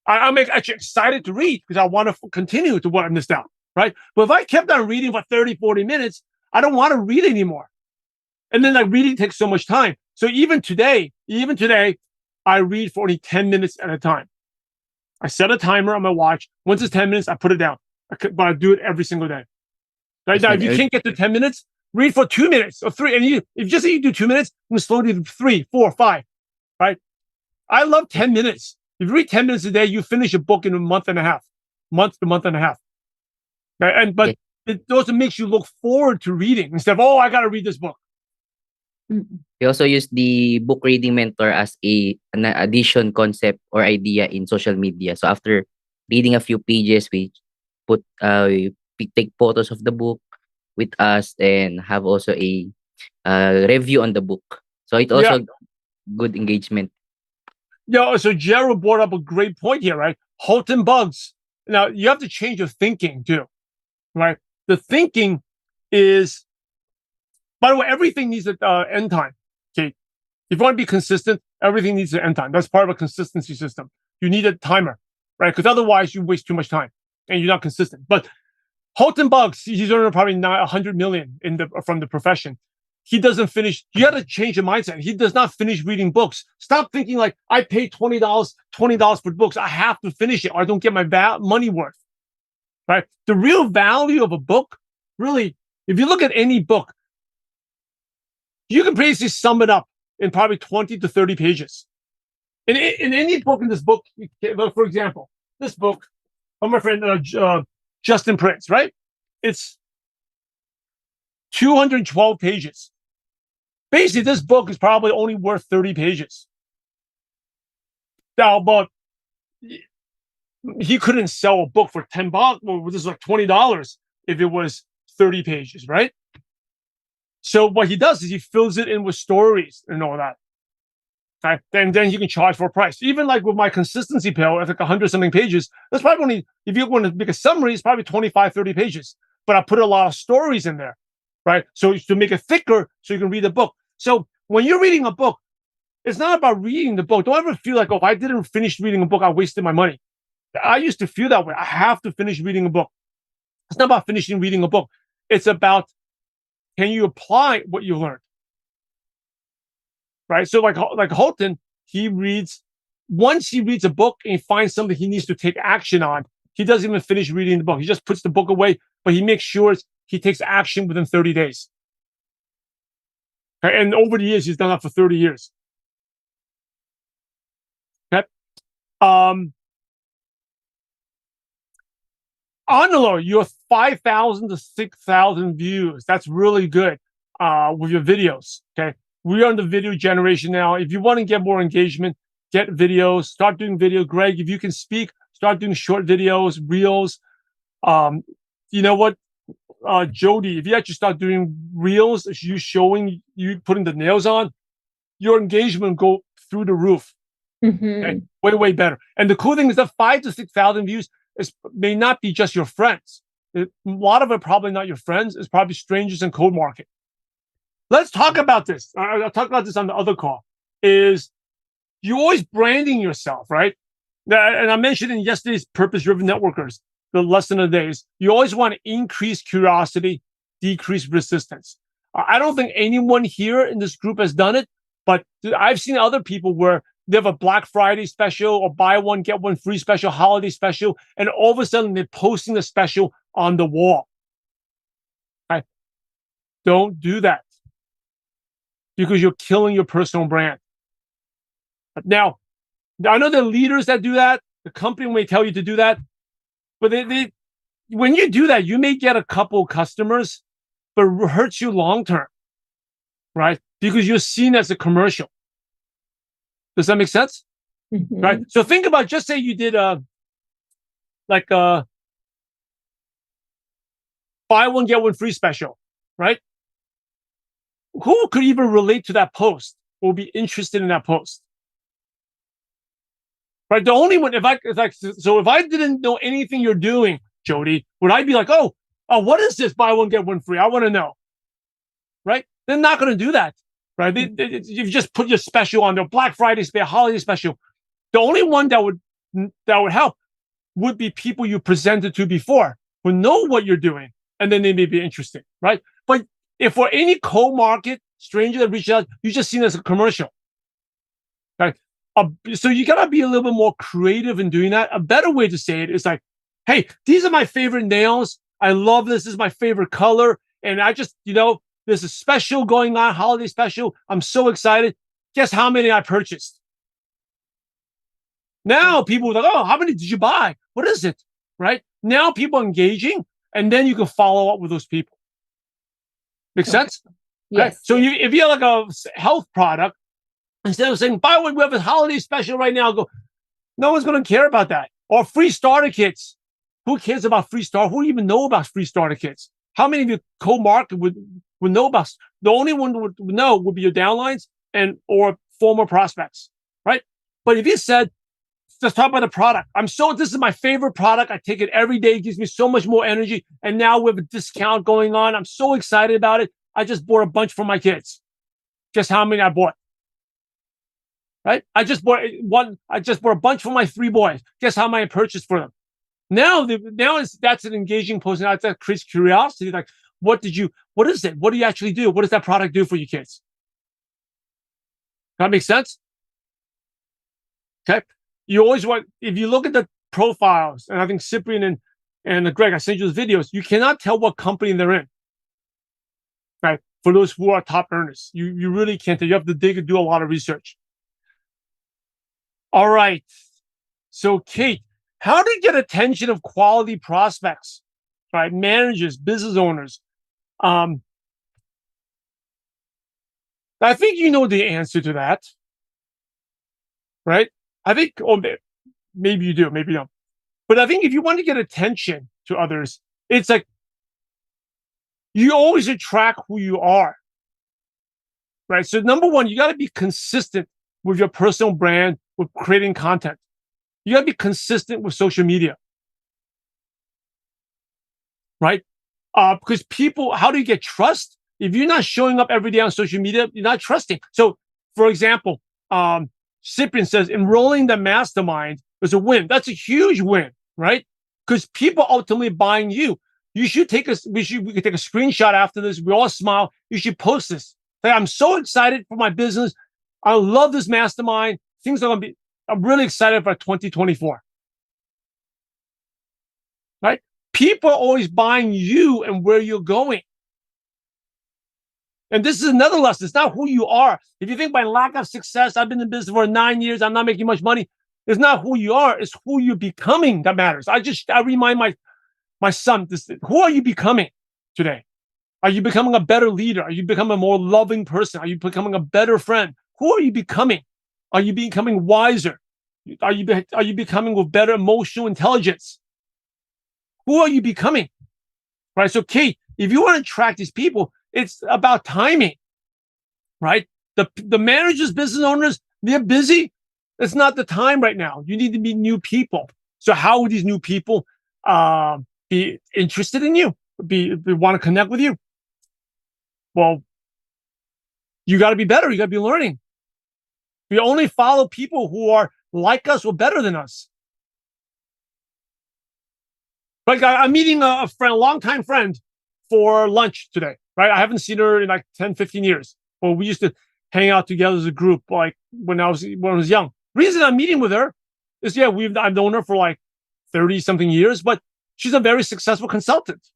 I'm actually excited to read because I want to continue to what I missed out, right? But if I kept on reading for 30, 40 minutes, I don't want to read anymore. And then like reading takes so much time. So even today, I read for only 10 minutes at a time. I set a timer on my watch. Once it's 10 minutes, I put it down. But I do it every single day. Right now, if you can't get to 10 minutes, read for 2 minutes or 3. And if you just say you do 2 minutes, you slowly do 3, 4, 5, right? I love 10 minutes. If you read 10 minutes a day, you finish a book in a month and a half. Right? But it also makes you look forward to reading instead of, I got to read this book. We also use the book reading mentor as an addition concept or idea in social media. So after reading a few pages, we take photos of the book with us and have also a review on the book. So it also good engagement. Yeah, so Gerald brought up a great point here, right? Halton Bugs. Now, you have to change your thinking too, right? The thinking is, by the way, everything needs an end time. Okay. If you want to be consistent, everything needs an end time. That's part of a consistency system. You need a timer, right? Because otherwise you waste too much time and you're not consistent. But Halton Bugs, he's earning probably $100 million from the profession. He doesn't finish. You got to change your mindset. He does not finish reading books. Stop thinking like, I paid $20 for books. I have to finish it or I don't get my money worth, right? The real value of a book, really, if you look at any book, you can basically sum it up in probably 20 to 30 pages. In any book in this book, for example, this book from my friend Justin Prince, right? It's 212 pages. Basically, this book is probably only worth 30 pages. Now, but he couldn't sell a book for $10. Well, this is like $20 if it was 30 pages, right? So what he does is he fills it in with stories and all that. Okay? Then you can charge for a price. Even like with my consistency pill, it's like 100 something pages. That's probably only, if you want to make a summary, it's probably 25, 30 pages. But I put a lot of stories in there, right? So to make it thicker so you can read the book. So when you're reading a book, it's not about reading the book. Don't ever feel like, if I didn't finish reading a book, I wasted my money. I used to feel that way. I have to finish reading a book. It's not about finishing reading a book. It's about, can you apply what you learned? Right? So like Halton, once he reads a book and he finds something he needs to take action on, he doesn't even finish reading the book. He just puts the book away, but he makes sure he takes action within 30 days. Okay? And over the years, he's done that for 30 years. Okay. Anilo, you have 5,000 to 6,000 views. That's really good with your videos. Okay. We are in the video generation now. If you want to get more engagement, get videos, start doing video. Greg, if you can speak, start doing short videos, reels. You know what? Jody, if you actually start doing reels, you showing, you putting the nails on, your engagement go through the roof. Okay? Way, way better. And the cool thing is that 5,000 to 6,000 views may not be just your friends. A lot of it probably not your friends. It's probably strangers in code market. Let's talk about this. I'll talk about this on the other call. Is you're always branding yourself, right? And I mentioned in yesterday's Purpose-Driven Networkers, the lesson of the day is you always want to increase curiosity, decrease resistance. I don't think anyone here in this group has done it, but I've seen other people where they have a Black Friday special or buy one, get one free special, holiday special, and all of a sudden they're posting the special on the wall. Okay? Don't do that because you're killing your personal brand. Now, I know there are leaders that do that. The company may tell you to do that. But when you do that, you may get a couple customers, but it hurts you long term. right? Because you're seen as a commercial. Does that make sense? Mhm. Right? So think about, just say you did like a buy one, get one free special, right? Who could even relate to that post or be interested in that post? Right? The only one, if I didn't know anything you're doing, Jody, would I be like, oh, what is this buy one, get one free? I want to know. Right? They're not going to do that. Right? You just put your special on their Black Friday special, holiday special. The only one that would help would be people you presented to before who know what you're doing, and then they may be interested, right? But if for any cold market stranger that reaches out, you just seen as a commercial, right? So you gotta be a little bit more creative in doing that. A better way to say it is like, hey, these are my favorite nails. I love this. This is my favorite color, and I just, there's a special going on, holiday special. I'm so excited. Guess how many I purchased? Now people are like, oh, how many did you buy? What is it? Right? Now people are engaging, and then you can follow up with those people. Make sense? Yes. Right? So if you have like a health product, instead of saying, buy one, we have a holiday special right now, no one's going to care about that. Or free starter kits. Who cares about free starter? Who even know about free starter kits? How many of the co-market would know about? The only one who would know would be your downlines or former prospects, right? But if you said, let's talk about the product. This is my favorite product. I take it every day. It gives me so much more energy. And now we have a discount going on. I'm so excited about it. I just bought a bunch for my kids. Guess how many I bought? Right? I just bought a bunch for my 3 boys. Guess how many I purchased for them? That's an engaging post. Now that creates curiosity. Like, what is it? What do you actually do? What does that product do for your kids? That makes sense? Okay. You always if you look at the profiles, and I think Cyprian and Greg, I sent you those videos, you cannot tell what company they're in. Right? For those who are top earners, you really can't tell. You have to dig and do a lot of research. All right. So, Kate, how to get attention of quality prospects, right? Managers, business owners. I think you know the answer to that, right? I think, maybe you do, maybe you don't. But I think if you want to get attention to others, it's like you always attract who you are, right? So number one, you got to be consistent with your personal brand, with creating content. You got to be consistent with social media, right? Because people, how do you get trust? If you're not showing up every day on social media, you're not trusting. So, for example, Cyprian says enrolling the mastermind was a win. That's a huge win, right? Because people ultimately buying you. We could take a screenshot after this. We all smile. You should post this. Say, I'm so excited for my business. I love this mastermind. I'm really excited for 2024. Right? People are always buying you and where you're going. And this is another lesson. It's not who you are. If you think by lack of success, I've been in business for 9 years, I'm not making much money. It's not who you are. It's who you're becoming that matters. I remind my son this: who are you becoming today? Are you becoming a better leader? Are you becoming a more loving person? Are you becoming a better friend? Who are you becoming? Are you becoming wiser? Are you becoming with better emotional intelligence? Who are you becoming? Right. So, Kate, if you want to attract these people, it's about timing, right? The managers, business owners, they're busy. It's not the time right now. You need to meet new people. So how would these new people be interested in you? Be want to connect with you? Well, you got to be better. You got to be learning. We only follow people who are like us or better than us. Like I'm meeting a friend, a longtime friend, for lunch today, right? I haven't seen her in like 10, 15 years. Well, we used to hang out together as a group, like when I was young. Reason I'm meeting with her is, I've known her for like 30 something years, but she's a very successful consultant,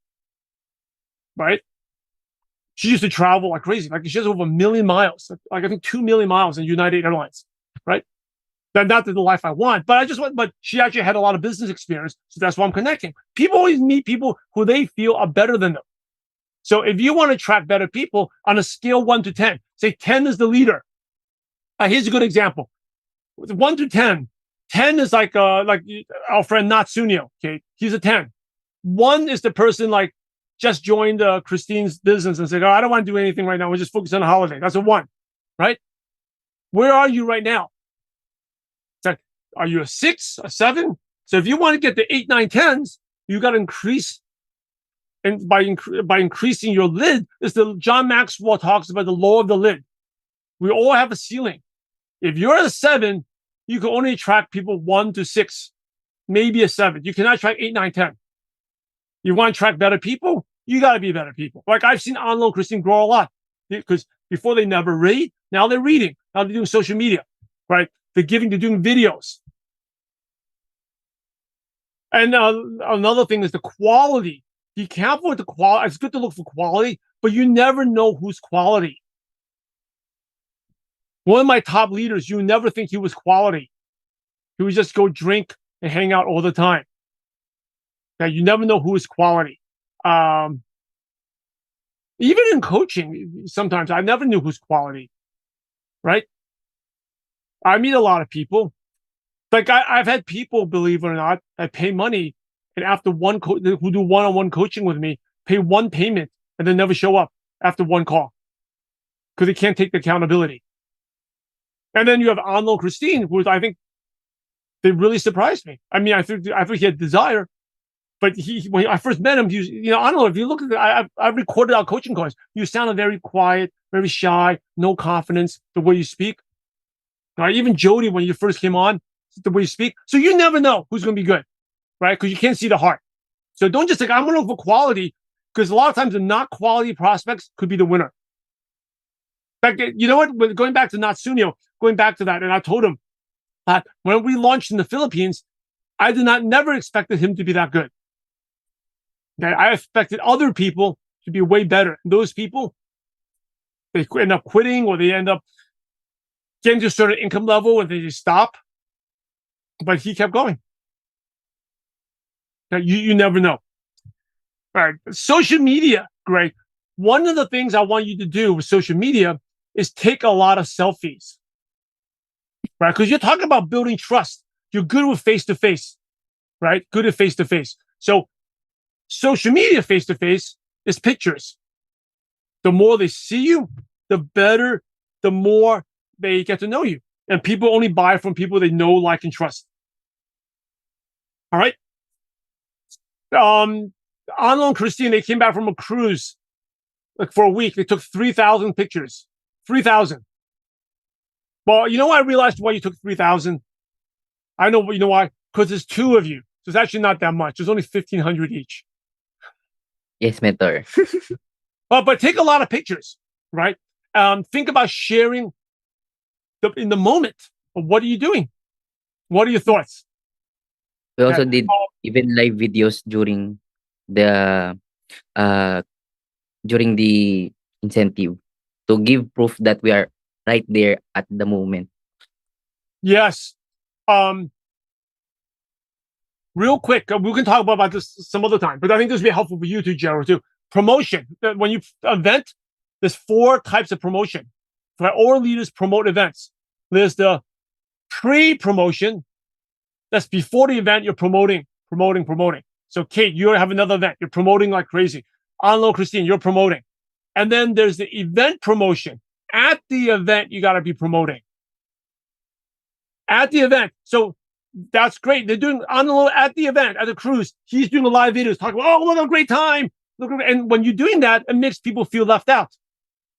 right? She used to travel like crazy. Like she has over 1 million miles, like I think 2 million miles in United Airlines, right? Not the life I want, but but she actually had a lot of business experience. So that's why I'm connecting. People always meet people who they feel are better than them. So if you want to attract better people on a scale 1 to 10, say 10 is the leader. Here's a good example. 1 to 10. 10 is like our friend Natsunio. Okay, he's a 10. 1 is the person like just joined Christine's business and said, "Oh, I don't want to do anything right now. We're just focused on the holiday." That's a 1, right? Where are you right now? It's like, are you a 6, a 7? So if you want to get to 8, 9, 10s, you got to increase. And by increasing your lid, is the John Maxwell talks about the law of the lid. We all have a ceiling. If you're a 7, you can only attract people 1 to 6, maybe a 7. You cannot attract 8, 9, 10. You want to attract better people? You got to be better people. Like I've seen Anlo and Christine grow a lot because before they never read, now they're reading. Now they're doing social media, right? They're doing videos. And another thing is the quality. Be careful with the quality. It's good to look for quality, but you never know who's quality. One of my top leaders, you never think he was quality. He would just go drink and hang out all the time. Now, you never know who is quality. Even in coaching, sometimes I never knew who's quality, right? I meet a lot of people. Like I've had people, believe it or not, that pay money and after who do one-on-one coaching with me, pay one payment and then never show up after one call because they can't take the accountability. And then you have Anlo Christine, who I think they really surprised me. I mean, I think he had desire, but when I first met him, I don't know if you look at I've recorded our coaching calls. You sounded very quiet, very shy, no confidence, the way you speak. Right? Even Jody, when you first came on, the way you speak. So you never know who's going to be good, right? Because you can't see the heart. So don't just think, I'm going to look for quality, because a lot of times the not quality prospects could be the winner. In fact, you know what? Going back to Natsunio, going back to that, and I told him that when we launched in the Philippines, I never expected him to be that good. Okay? I expected other people to be way better. And those people, they end up quitting or they end up getting to a certain income level and they just stop. But he kept going. Now, you never know. All right. Social media, Greg. One of the things I want you to do with social media is take a lot of selfies. Right? Because you're talking about building trust. You're good with face-to-face. Right? Good at face-to-face. So social media face-to-face is pictures. The more they see you, the better, the more they get to know you. And people only buy from people they know, like, and trust. All right. Anlo and Christine, they came back from a cruise like for a week. They took 3,000 pictures. 3,000. Well, you know why I realized why you took 3,000? I know, you know why? Because there's 2 of you. So it's actually not that much. There's only 1,500 each. Yes, mentor. But take a lot of pictures, right? Think about sharing in the moment. What are you doing? What are your thoughts? We also did even live videos during the incentive to give proof that we are right there at the moment. Yes. Real quick, we can talk about this some other time, but I think this would be helpful for you too, Gerald, too. Promotion. When you event, there's 4 types of promotion. All leaders promote events. There's the pre-promotion. That's before the event, you're promoting. So Kate, you have another event. You're promoting like crazy. Anlo, Christine, you're promoting. And then there's the event promotion. At the event, you got to be promoting. At the event. So that's great. They're doing Anlo at the event, at the cruise. He's doing a live videos talking about, oh, look, a great time. And when you're doing that, it makes people feel left out.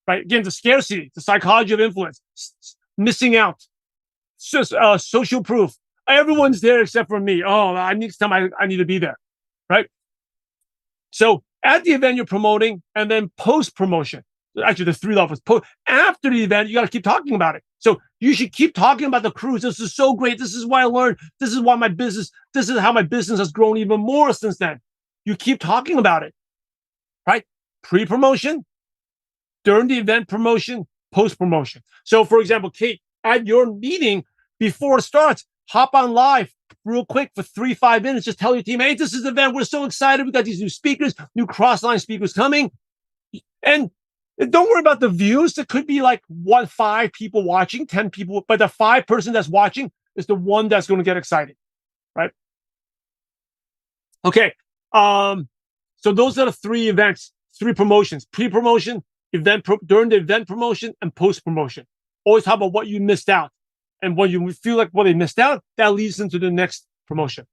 Right? Again, the scarcity, the psychology of influence, missing out, social proof. Everyone's there except for me. Oh, I need to be there. Right? So at the event, you're promoting, and then post-promotion. Actually, there's 3 levels. After the event, you got to keep talking about it. So you should keep talking about the cruise. This is so great. This is what I learned. This is how my business has grown even more since then. You keep talking about it. Right? Pre-promotion, during the event promotion, post-promotion. So, for example, Kate, at your meeting, before it starts, hop on live real quick for 3-5 minutes. Just tell your team, hey, this is the event. We're so excited. We got these new speakers, new Crossline speakers coming. And don't worry about the views. It could be like 5 people watching, 10 people, but the 5 person that's watching is the one that's going to get excited, right? Okay. So those are the 3 events, 3 promotions: pre-promotion, during the event promotion, and post-promotion. Always talk about what you missed out. And when you feel like what they missed out, that leads into the next promotion.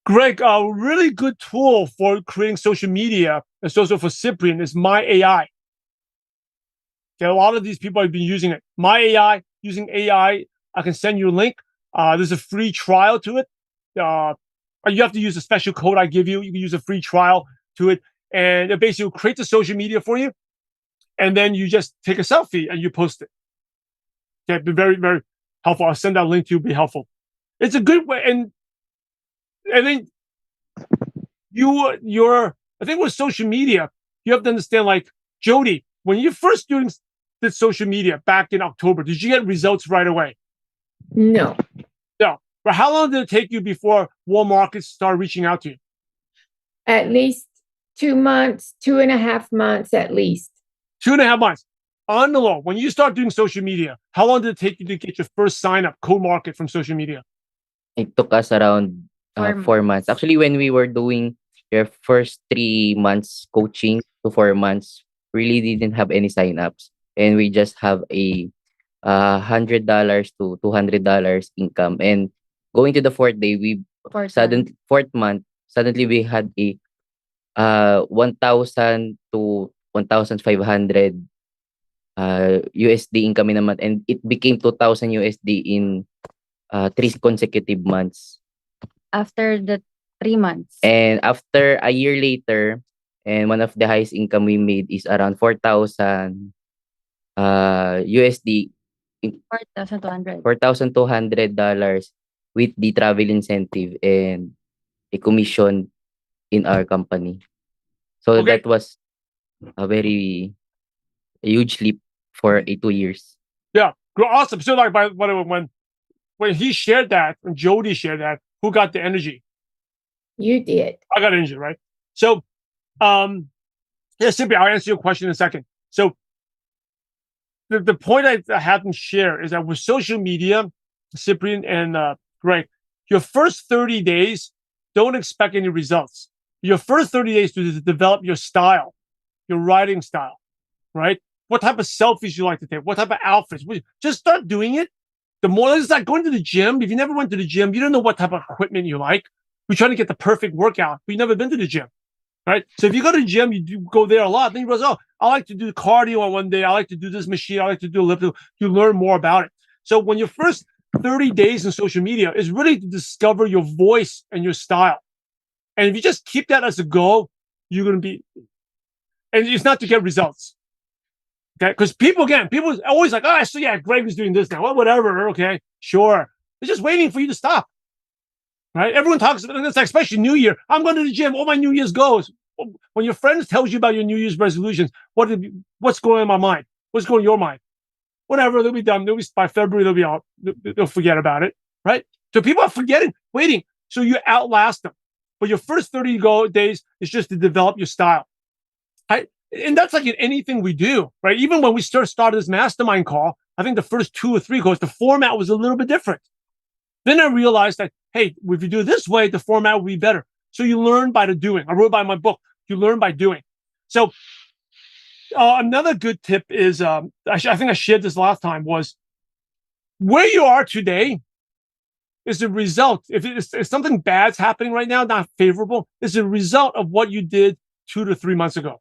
Greg, a really good tool for creating social media, and also for Cyprian, is My AI. Okay, a lot of these people have been using it. My AI, using AI, I can send you a link. There's a free trial to it. You have to use a special code I give you. You can use a free trial to it, and it basically will create the social media for you. And then you just take a selfie and you post it. Okay, be very, very helpful. I'll send that link to you. Be helpful. It's a good way, and then I think with social media, you have to understand, like, Jody, when you first did social media back in October, did you get results right away? No. No. But how long did it take you before warm markets started reaching out to you? At least 2 months, 2.5 months at least. 2.5 months. On the low, when you start doing social media, how long did it take you to get your first sign up cold market from social media? It took us around 4 months. Actually, when we were doing your first 3 months coaching to 4 months, really didn't have any sign-ups. And we just have a $100 to $200 income. And going to the 4th day, fourth month, suddenly we had a 1,000 to 1,500 USD income in a month. And it became 2,000 USD in 3 consecutive months. After the 3 months. And after a year later, and one of the highest income we made is around 4,000 USD, $4,200 with the travel incentive and a commission in our company. So Okay. that was a huge leap for 2 years. Yeah, awesome. So, like, when he shared that, when Jody shared that, who got the energy? You did. I got energy, right? So, Cyprian, I'll answer your question in a second. So, the point I hadn't shared is that with social media, Cyprian and Greg, your first 30 days, don't expect any results. Your first 30 days to develop your style, your writing style, right? What type of selfies you like to take, what type of outfits. Just start doing it. The more, it's like going to the gym. If you never went to the gym, you don't know what type of equipment you like. We're trying to get the perfect workout, but you've never been to the gym, right? So if you go to the gym, you do go there a lot. Then you realize, oh, I like to do cardio on one day. I like to do this machine. I like to do elliptical. You learn more about it. So when your first 30 days in social media is really to discover your voice and your style. And if you just keep that as a goal, you're going to be, and it's not to get results. Okay, because people always like, oh, so yeah, Greg is doing this now. Well, whatever. Okay, sure. They're just waiting for you to stop. Right? Everyone talks about this, especially New Year. I'm going to the gym. All my New Year's goals. When your friends tells you about your New Year's resolutions, what's going on in my mind? What's going in your mind? Whatever, they'll be done. By February, they'll forget about it. Right? So people are forgetting, waiting. So you outlast them. But your first 30 days is just to develop your style. Right? And that's like in anything we do, right? Even when we started this mastermind call, I think the first 2 or 3 calls, the format was a little bit different. Then I realized that, hey, if you do it this way, the format will be better. So you learn by the doing. I wrote by my book. You learn by doing. So another good tip is, I think I shared this last time, was where you are today is a result. If something bad's happening right now, not favorable, is a result of what you did 2 to 3 months ago.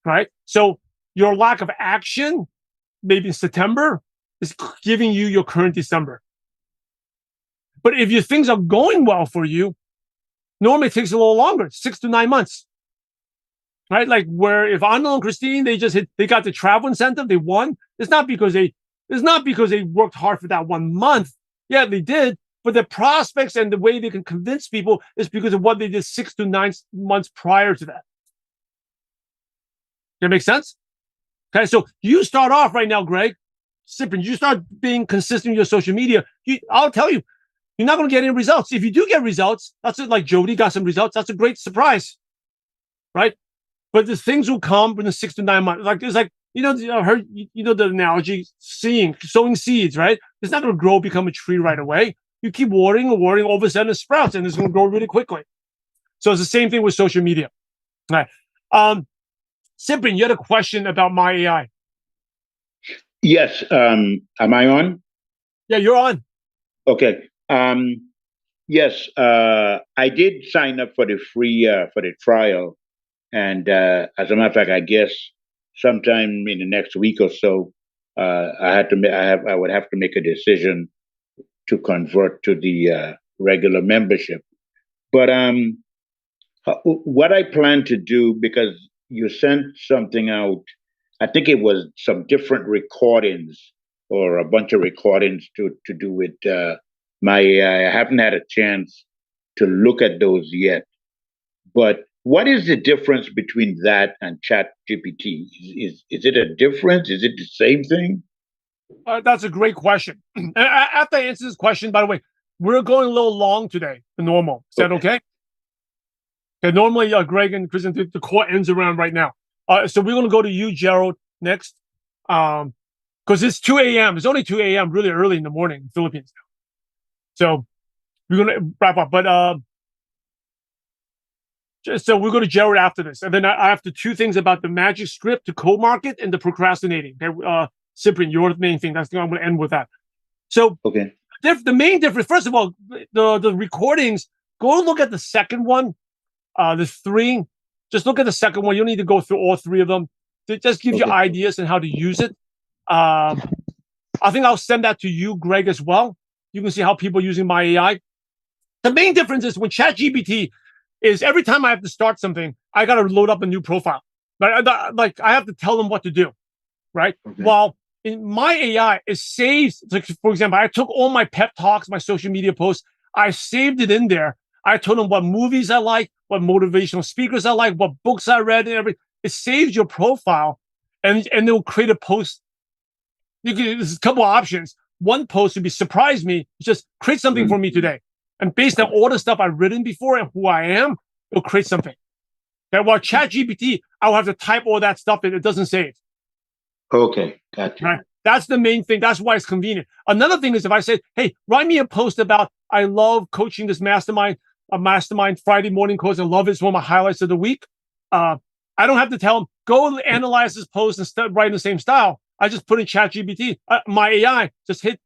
Right? So your lack of action, maybe in September, is giving you your current December. But if your things are going well for you, normally it takes a little longer, 6 to 9 months. Right? Like where if Arnold and Christine, they got the travel incentive, they won. It's not because they worked hard for that 1 month. Yeah, they did. But the prospects and the way they can convince people is because of what they did 6 to 9 months prior to that. That make sense? Okay, so you start off right now, Greg. Cyprian, you start being consistent with your social media. I'll tell you, you're not going to get any results. If you do get results, that's it. Like Jody got some results. That's a great surprise, right? But the things will come in the 6 to 9 months. Like it's like the analogy, sowing seeds, right? It's not going to grow, become a tree right away. You keep watering and watering, all of a sudden it sprouts, and it's going to grow really quickly. So it's the same thing with social media. All right. Cyprian, you had a question about my AI. Yes. Am I on? Yeah, you're on. Okay. Yes. I did sign up for the free for the trial, and as a matter of fact, I guess sometime in the next week or so, I would have to make a decision to convert to the regular membership. But what I plan to do, because you sent something out, I think it was some different recordings or a bunch of recordings to do with my AI. I haven't had a chance to look at those yet. But what is the difference between that and Chat GPT? Is it a difference? Is it the same thing? That's a great question. After I answer this question, by the way, we're going a little long today than normal. Is that okay? Okay, normally Greg and Kristen, the call ends around right now. So we're going to go to you, Gerald, next. Because it's 2 a.m. It's only 2 a.m. really early in the morning in the Philippines now. So we're going to wrap up. But so we're going to Gerald after this. And then I have the two things about the magic script to co-market and the procrastinating. Okay, Cyprian, your main thing. That's the thing I'm going to end with that. So okay. The main difference, first of all, the recordings, go look at the second one. There's 3. Just look at the second one. You don't need to go through all 3 of them. It just gives you ideas on how to use it. I think I'll send that to you, Greg, as well. You can see how people are using my AI. The main difference is when ChatGPT is every time I have to start something, I got to load up a new profile. Like I have to tell them what to do, right? Okay. While in my AI, it saves, like, for example, I took all my pep talks, my social media posts, I saved it in there. I told them what movies I like, what motivational speakers I like, what books I read, and everything. It saves your profile, and it will create a post. There's a couple of options. One post would be surprise me, just create something for me today. And based on all the stuff I've written before and who I am, it'll create something. Okay, while ChatGPT, I'll have to type all that stuff in. It doesn't save. Okay, gotcha. Right? That's the main thing. That's why it's convenient. Another thing is if I say, hey, write me a post about, I love coaching this mastermind, a mastermind Friday morning course. I love it. It's one of my highlights of the week. I don't have to tell them, go analyze this post and write in the same style. I just put in ChatGPT, my AI, just hit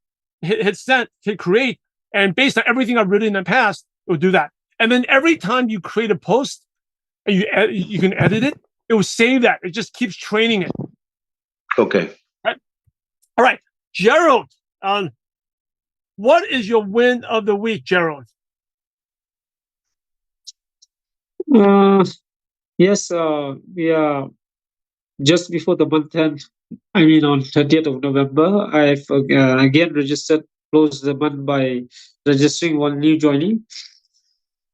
send, hit create. And based on everything I've written in the past, it will do that. And then every time you create a post and you can edit it, it will save that. It just keeps training it. Okay. Right? All right. Gerald, what is your win of the week, Gerald? Yes, we are just before the month end. I mean, on 30th of November, I've again closed the month by registering one new joinee.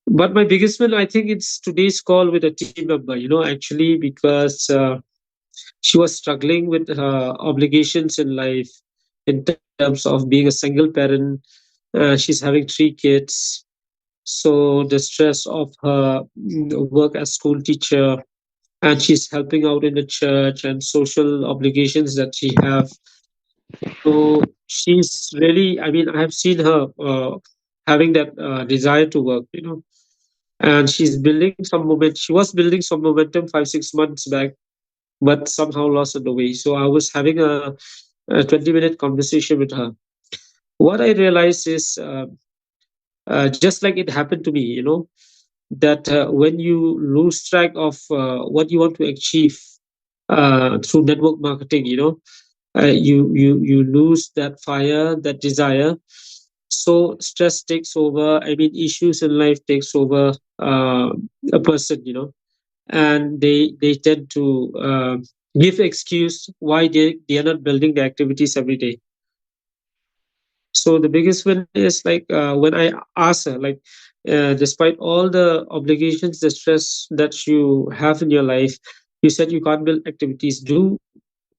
But my biggest win, I think it's today's call with a team member, actually, because she was struggling with her obligations in life in terms of being a single parent. She's having 3 kids. So the stress of her work as school teacher, and she's helping out in the church and social obligations that she have. So she's really, I mean, I have seen her having that desire to work, and she's building some momentum. She was building some momentum 5-6 months back, but somehow lost on the way. So I was having a 20-minute conversation with her. What I realized is, just like it happened to me, that when you lose track of what you want to achieve through network marketing, you lose that fire, that desire. So stress takes over. I mean, issues in life takes over a person, and they tend to give excuse why they are not building the activities every day. So the biggest win is like when I ask her, like, despite all the obligations, the stress that you have in your life, you said you can't build activities. Do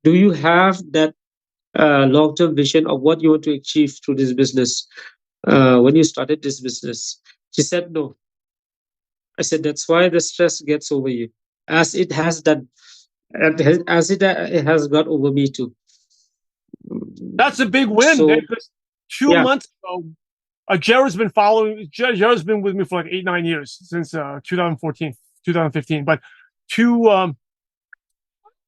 you have that long-term vision of what you want to achieve through this business? when you started this business? She said, no. I said, that's why the stress gets over you, as it has done, as it has got over me too. That's a big win. So, Because 2 yeah. months ago, Jared's been following. Jared's been with me for like 8-9 years since 2014, 2015. But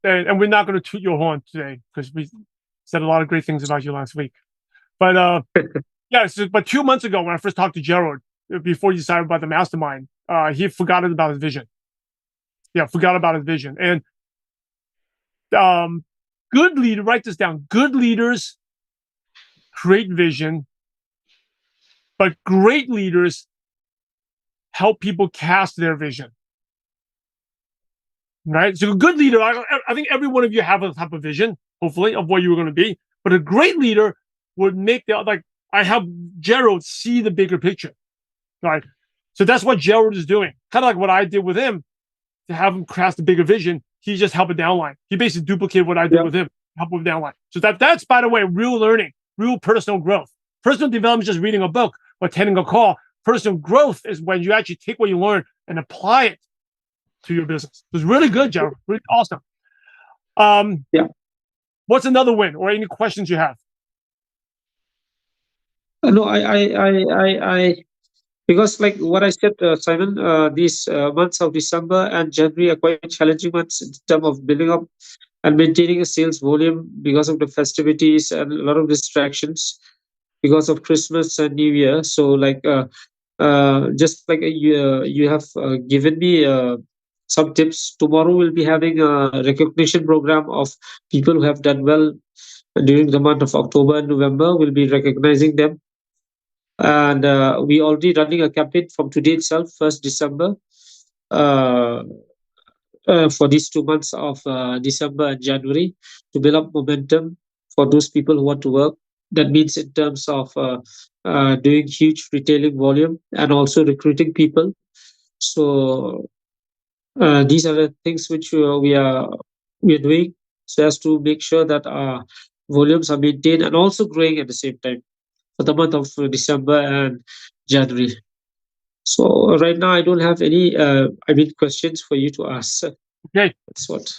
and we're not going to toot your horn today because we said a lot of great things about you last week. But yeah, but 2 months ago when I first talked to Jared, before he decided about the mastermind, he forgot about his vision. Yeah, forgot about his vision. And good leader, write this down. Good leaders create vision, but great leaders help people cast their vision. Right? So a good leader, I think every one of you have a type of vision, hopefully, of what you were going to be. But a great leader would make I help Gerald see the bigger picture. Right? So that's what Gerald is doing. Kind of like what I did with him to have him cast a bigger vision. He just helped a downline. He basically duplicated what I did with him, help with downline. So that's, by the way, real learning, real personal growth. Personal development is just reading a book or attending a call. Personal growth is when you actually take what you learn and apply it to your business. It was really good, Gerald. Really awesome. Yeah. What's another win or any questions you have? No, I because like what I said, Simon, these months of December and January are quite challenging months in terms of building up and maintaining a sales volume because of the festivities and a lot of distractions because of Christmas and New Year. So like just like you have given me some tips. Tomorrow we'll be having a recognition program of people who have done well during the month of October and November. We'll be recognizing them. And we already running a campaign from today itself, 1st December, for these 2 months of December and January to build up momentum for those people who want to work. That means in terms of doing huge retailing volume and also recruiting people. So these are the things which we are doing so as to make sure that our volumes are maintained and also growing at the same time for the month of December and January. So right now I don't have any questions for you to ask. Okay. That's what.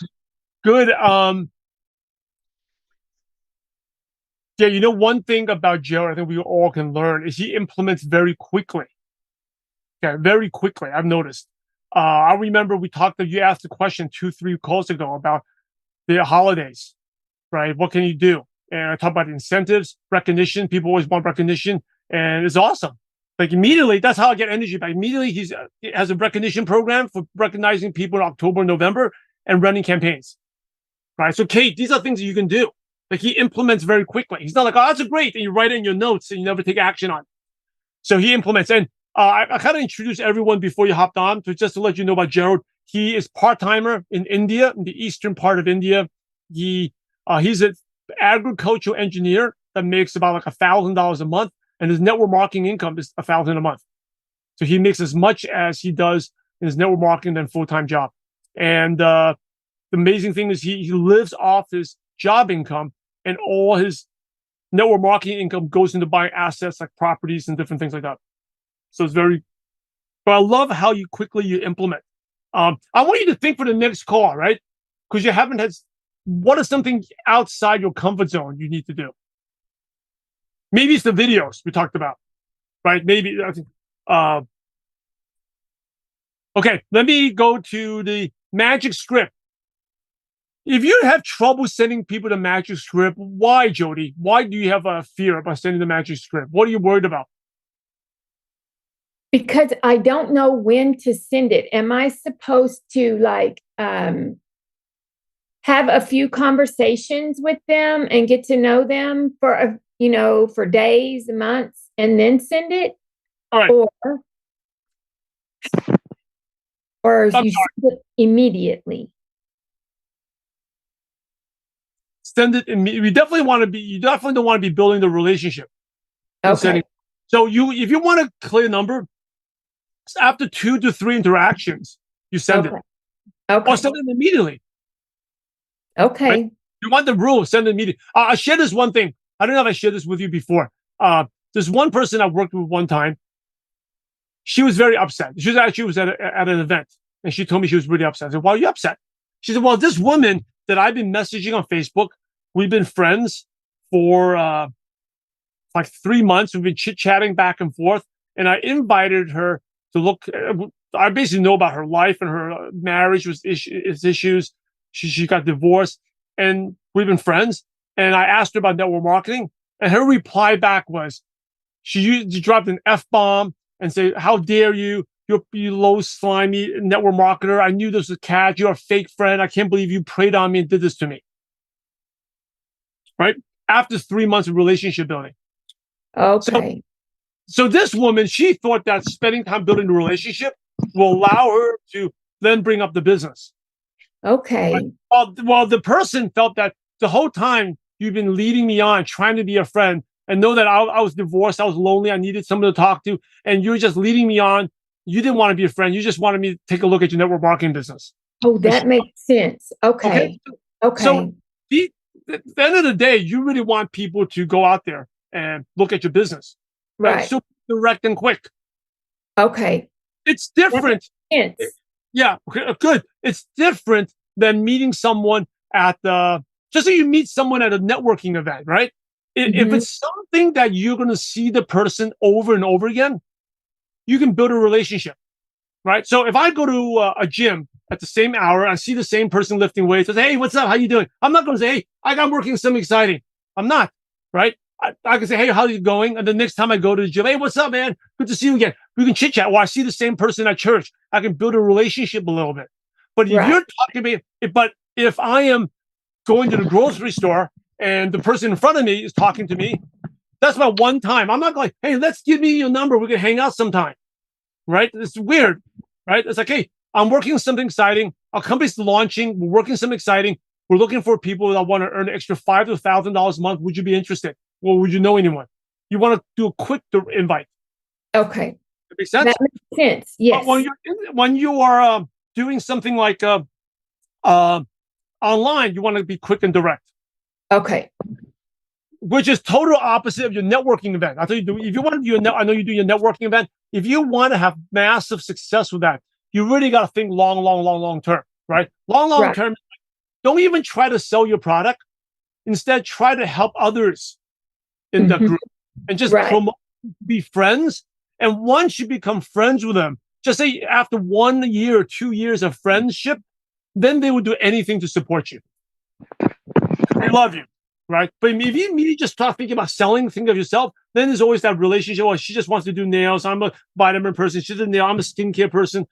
Good. Yeah, one thing about Jared, I think we all can learn is he implements very quickly. Okay, very quickly. I've noticed. I remember you asked a question 2-3 calls ago about the holidays, right? What can you do? And I talked about incentives, recognition. People always want recognition, and it's awesome. Like immediately, that's how I get energy back. Immediately, he has a recognition program for recognizing people in October, November, and running campaigns. Right. So, Kate, these are things that you can do. Like he implements very quickly. He's not like, oh, that's great, and you write it in your notes and you never take action on it. So he implements. And I kind of introduced everyone before you hopped on, just to let you know about Gerald. He is part-timer in India, in the eastern part of India. He's an agricultural engineer that makes about like $1,000 a month, and his network marketing income is $1,000 a month. So he makes as much as he does in his network marketing than full-time job. And the amazing thing is he lives off his job income, and all his network marketing income goes into buying assets like properties and different things like that. So it's but I love how you implement. I want you to think for the next call, right? Because you haven't had, what is something outside your comfort zone you need to do? Maybe it's the videos we talked about, right? Maybe, I think, okay, let me go to the Magic Script. If you have trouble sending people the Magic Script, why, Jody? Why do you have a fear about sending the Magic Script? What are you worried about? Because I don't know when to send it. Am I supposed to have a few conversations with them and get to know them for for days, months, and then send it? All right. Or you send it immediately? Send it immediately. You definitely don't want to be building the relationship. Okay. So if you want a clear number, after 2 to 3 interactions, you send it. Okay. Or send it immediately. Okay. Right? You want the rule, send it immediately. I'll share this one thing. I don't know if I shared this with you before. There's one person I worked with one time. She was very upset. She was at an event, and she told me she was really upset. I said, "Why are you upset?" She said, "Well, this woman that I've been messaging on Facebook, we've been friends for like 3 months. We've been chit-chatting back and forth, and I invited her to look. I basically know about her life and her marriage was issues. She got divorced, and we've been friends. And I asked her about network marketing, and her reply back was, she dropped an F-bomb and say, "How dare you? You low, slimy network marketer. I knew this was a catch. You're a fake friend. I can't believe you preyed on me and did this to me." Right? After 3 months of relationship building. Okay. So this woman, she thought that spending time building a relationship will allow her to then bring up the business. Okay. While the person felt that the whole time you've been leading me on, trying to be a friend, and know that I was divorced, I was lonely, I needed someone to talk to, and you're just leading me on. You didn't want to be a friend. You just wanted me to take a look at your network marketing business. Oh, that makes sense. Okay. So at the end of the day, you really want people to go out there and look at your business. Right. So direct and quick. Okay. It's different. Yes. Yeah. Okay, good. It's different than meeting someone at just so you meet someone at a networking event, right? If it's something that you're going to see the person over and over again, you can build a relationship, right? So if I go to a gym at the same hour, I see the same person lifting weights, I say, "Hey, what's up? How you doing?" I'm not going to say, "Hey, I'm working something exciting." I'm not, right? I can say, "Hey, how's it going?" And the next time I go to the gym, "Hey, what's up, man? Good to see you again." We can chit chat. Well, I see the same person at church. I can build a relationship a little bit. But if you're talking to me, if I am going to the grocery store and the person in front of me is talking to me, that's my one time. I'm not going, "Hey, let's give me your number. We can hang out sometime." Right? It's weird, right? It's like, "Hey, I'm working on something exciting. Our company's launching. We're working on something exciting. We're looking for people that want to earn an extra $5,000 to $1,000 a month. Would you be interested? Well, would you know anyone?" You want to do a quick invite. Okay. That makes sense? That makes sense. Yes. When you are doing something like online, you want to be quick and direct. Okay. Which is total opposite of your networking event. I tell you, if you want to do I know you do your networking event. If you want to have massive success with that, you really got to think long term, right? Long term. Don't even try to sell your product. Instead, try to help others in the group and just promote, be friends. And once you become friends with them, just say after 1 year or 2 years of friendship, then they will do anything to support you. They love you. Right. But if you immediately just start thinking about selling, think of yourself, then there's always that relationship. Oh, she just wants to do nails. I'm a vitamin person. She's a nail. I'm a skincare person.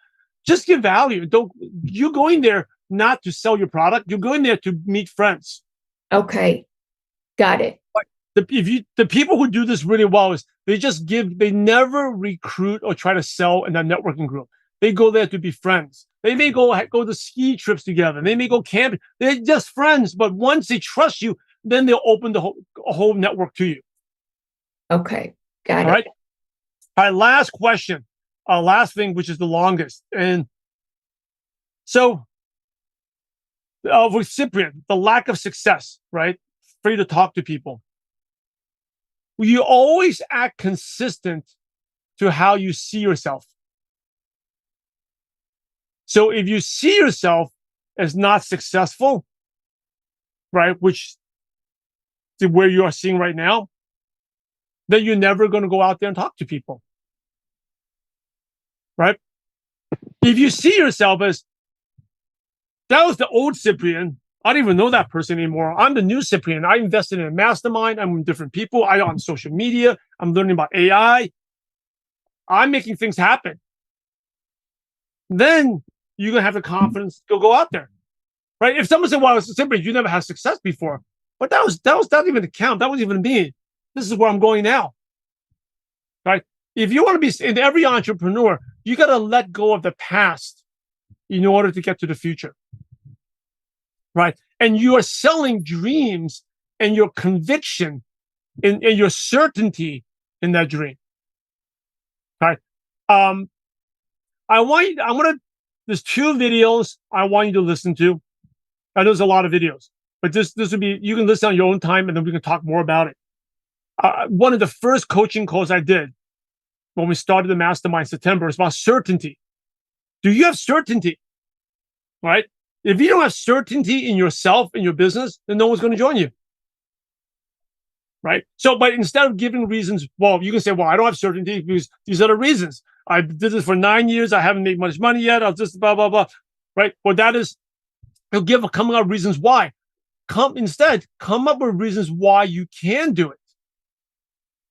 Just give value. You're going there not to sell your product. You're going there to meet friends. Okay. Got it. The people who do this really well is they never recruit or try to sell in a networking group. They go there to be friends. They may go to ski trips together. They may go camping. They're just friends. But once they trust you, then they'll open the whole network to you. Okay. Got it. All right. Last question. Last thing, which is the longest. And so with Cyprian, the lack of success, right? Free to talk to people. You always act consistent to how you see yourself. So if you see yourself as not successful, right, which is where you are seeing right now, then you're never going to go out there and talk to people. Right? If you see yourself as, that was the old Cyprian, I don't even know that person anymore. I'm the new Cyprian. I invested in a mastermind. I'm with different people. I'm on social media. I'm learning about AI. I'm making things happen. Then you're going to have the confidence to go out there. Right? If someone said, "Well, Cyprian, you never had success before." But that was not even the count. That wasn't even me. This is where I'm going now. Right? If you want to be in every entrepreneur, you got to let go of the past in order to get to the future. Right? And you are selling dreams and your conviction and your certainty in that dream. Right? There's 2 videos I want you to listen to. I know there's a lot of videos, but this would be, you can listen on your own time and then we can talk more about it. One of the first coaching calls I did when we started the mastermind in September was about certainty. Do you have certainty? Right? If you don't have certainty in yourself and your business, then no one's going to join you. Right? So, but instead of giving reasons, well, you can say, well, I don't have certainty because these are the reasons. I did this for 9 years. I haven't made much money yet. I'll just blah, blah, blah. Right? Well, that is, you'll coming up with reasons why. Come up with reasons why you can do it.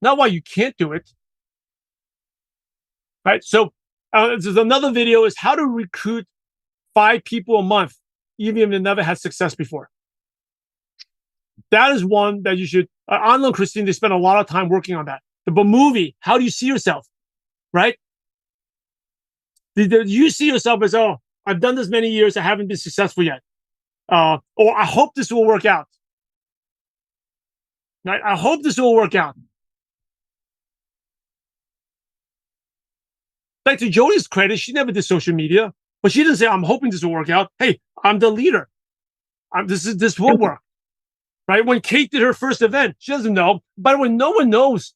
Not why you can't do it. Right? So, there's another video is how to recruit 5 people a month, even if they never had success before. That is one that you should. Anna and Christine, they spend a lot of time working on that. The movie, how do you see yourself? Right? Do you see yourself as, oh, I've done this many years, I haven't been successful yet. Or I hope this will work out. Right? I hope this will work out. Like to Jodi's credit, she never did social media, but she didn't say, I'm hoping this will work out. Hey, I'm the leader. This will work. Right? When Kate did her first event, she doesn't know. By the way, no one knows.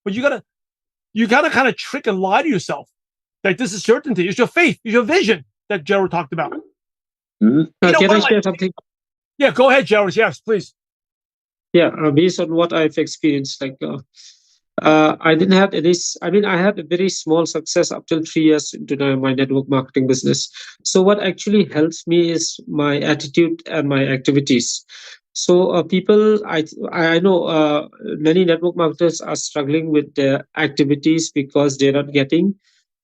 But you gotta kind of trick and lie to yourself. Like this is certainty. It's your faith. It's your vision that Gerald talked about. Can I share something? Yeah, go ahead, Gerald. Yes, please. Yeah, based on what I've experienced, I didn't have any. I mean, I had a very small success up till 3 years into my network marketing business. So what actually helps me is my attitude and my activities. So people, I know many network marketers are struggling with their activities because they're not getting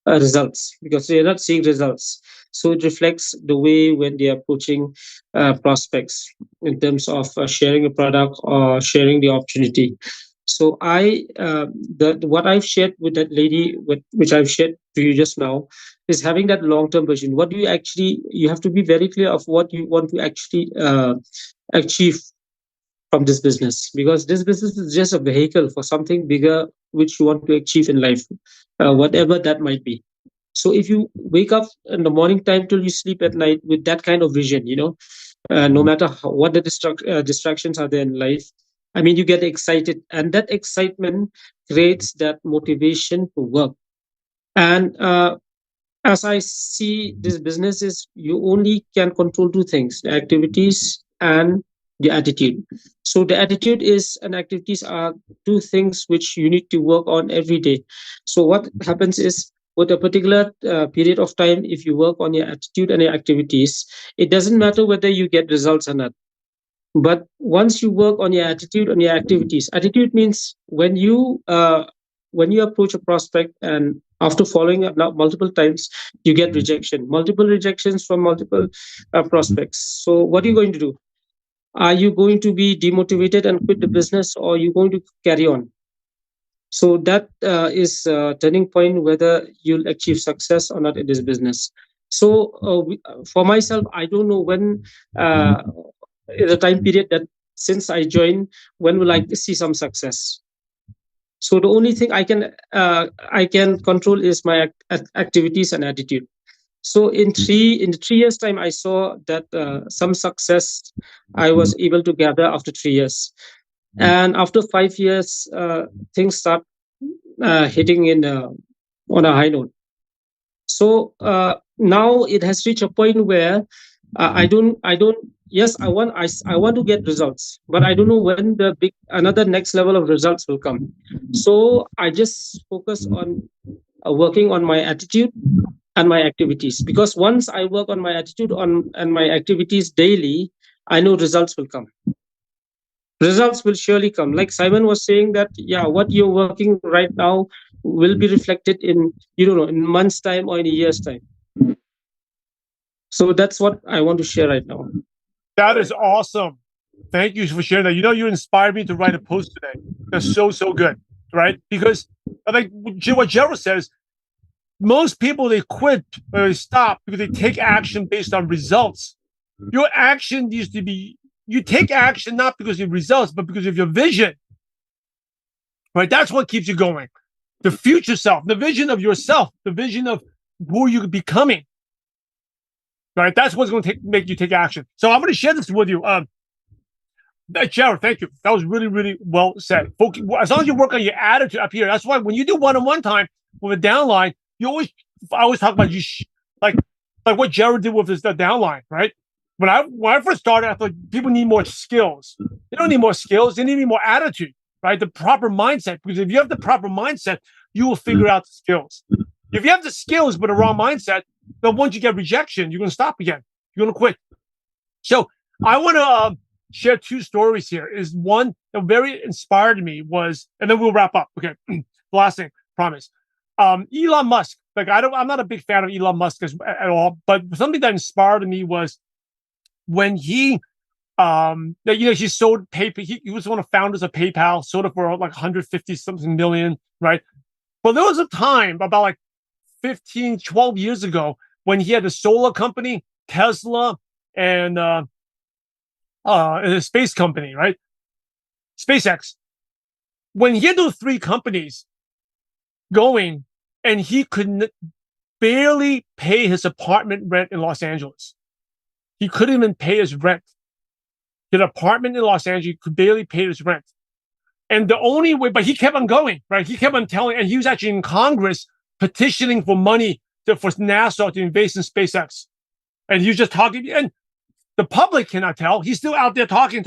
results, because they're not seeing results. So it reflects the way when they are approaching prospects in terms of sharing a product or sharing the opportunity. So what I've shared with that lady, which I've shared to you just now, is having that long-term vision. What do you have to be very clear of what you want to actually achieve from this business, because this business is just a vehicle for something bigger which you want to achieve in life, whatever that might be. So if you wake up in the morning time till you sleep at night with that kind of vision, no matter what the distractions are there in life, I mean, you get excited, and that excitement creates that motivation to work. And as I see this business is, you only can control 2 things: the activities and the attitude. So the attitude and activities are 2 things which you need to work on every day. So what happens is, with a particular period of time, if you work on your attitude and your activities, it doesn't matter whether you get results or not. But once you work on your attitude, on your activities, attitude means when you approach a prospect and after following up multiple times, you get multiple rejections from multiple prospects. So what are you going to do? Are you going to be demotivated and quit the business, or are you going to carry on? So that is a turning point whether you'll achieve success or not in this business. So for myself, I don't know when the time period that since I joined, when will I see some success. So the only thing I can control is my activities and attitude. So in the 3 years time, I saw that some success I was able to gather after 3 years. And after 5 years, things start hitting on a high note. So now it has reached a point where yes, I want to get results, but I don't know when another next level of results will come. So I just focus on working on my attitude and my activities, because once I work on my attitude and my activities daily, I know results will come. Results will surely come. Like Simon was saying that, what you're working right now will be reflected in, in months' time or in a year's time. So that's what I want to share right now. That is awesome. Thank you for sharing that. You inspired me to write a post today. That's so good, right? Because I think what Gerald says, most people, they quit or they stop because they take action based on results. Your action needs to be, you take action not because of results, but because of your vision. Right? That's what keeps you going. The future self, the vision of yourself, the vision of who you're becoming. Right? That's what's going to make you take action. So I'm going to share this with you. Jared, thank you. That was really, really well said. As long as you work on your attitude up here, that's why when you do one-on-one time with a downline, I always talk about like what Jared did with the downline, right? When I first started, I thought people need more skills. They don't need more skills. They need more attitude, right? The proper mindset. Because if you have the proper mindset, you will figure out the skills. If you have the skills but the wrong mindset, then once you get rejection, you're going to stop again. You're going to quit. So I want to share two stories here. Is one that very inspired me was, and then we'll wrap up. Okay, the last thing, promise. Elon Musk. Like I'm not a big fan of Elon Musk at all, but something that inspired me was when he, he sold PayPal. He was one of the founders of PayPal, sold it for like 150 something million, right? But there was a time about like 15, 12 years ago when he had a solar company, Tesla, and a space company, right? SpaceX. When he had those three companies going, and he could barely pay his apartment rent in Los Angeles. He couldn't even pay his rent. His apartment in Los Angeles, he could barely pay his rent. And the only way, but he kept on going, right? He kept on telling, and he was actually in Congress petitioning for money for NASA to invest in SpaceX. And he was just talking, and the public cannot tell. He's still out there talking,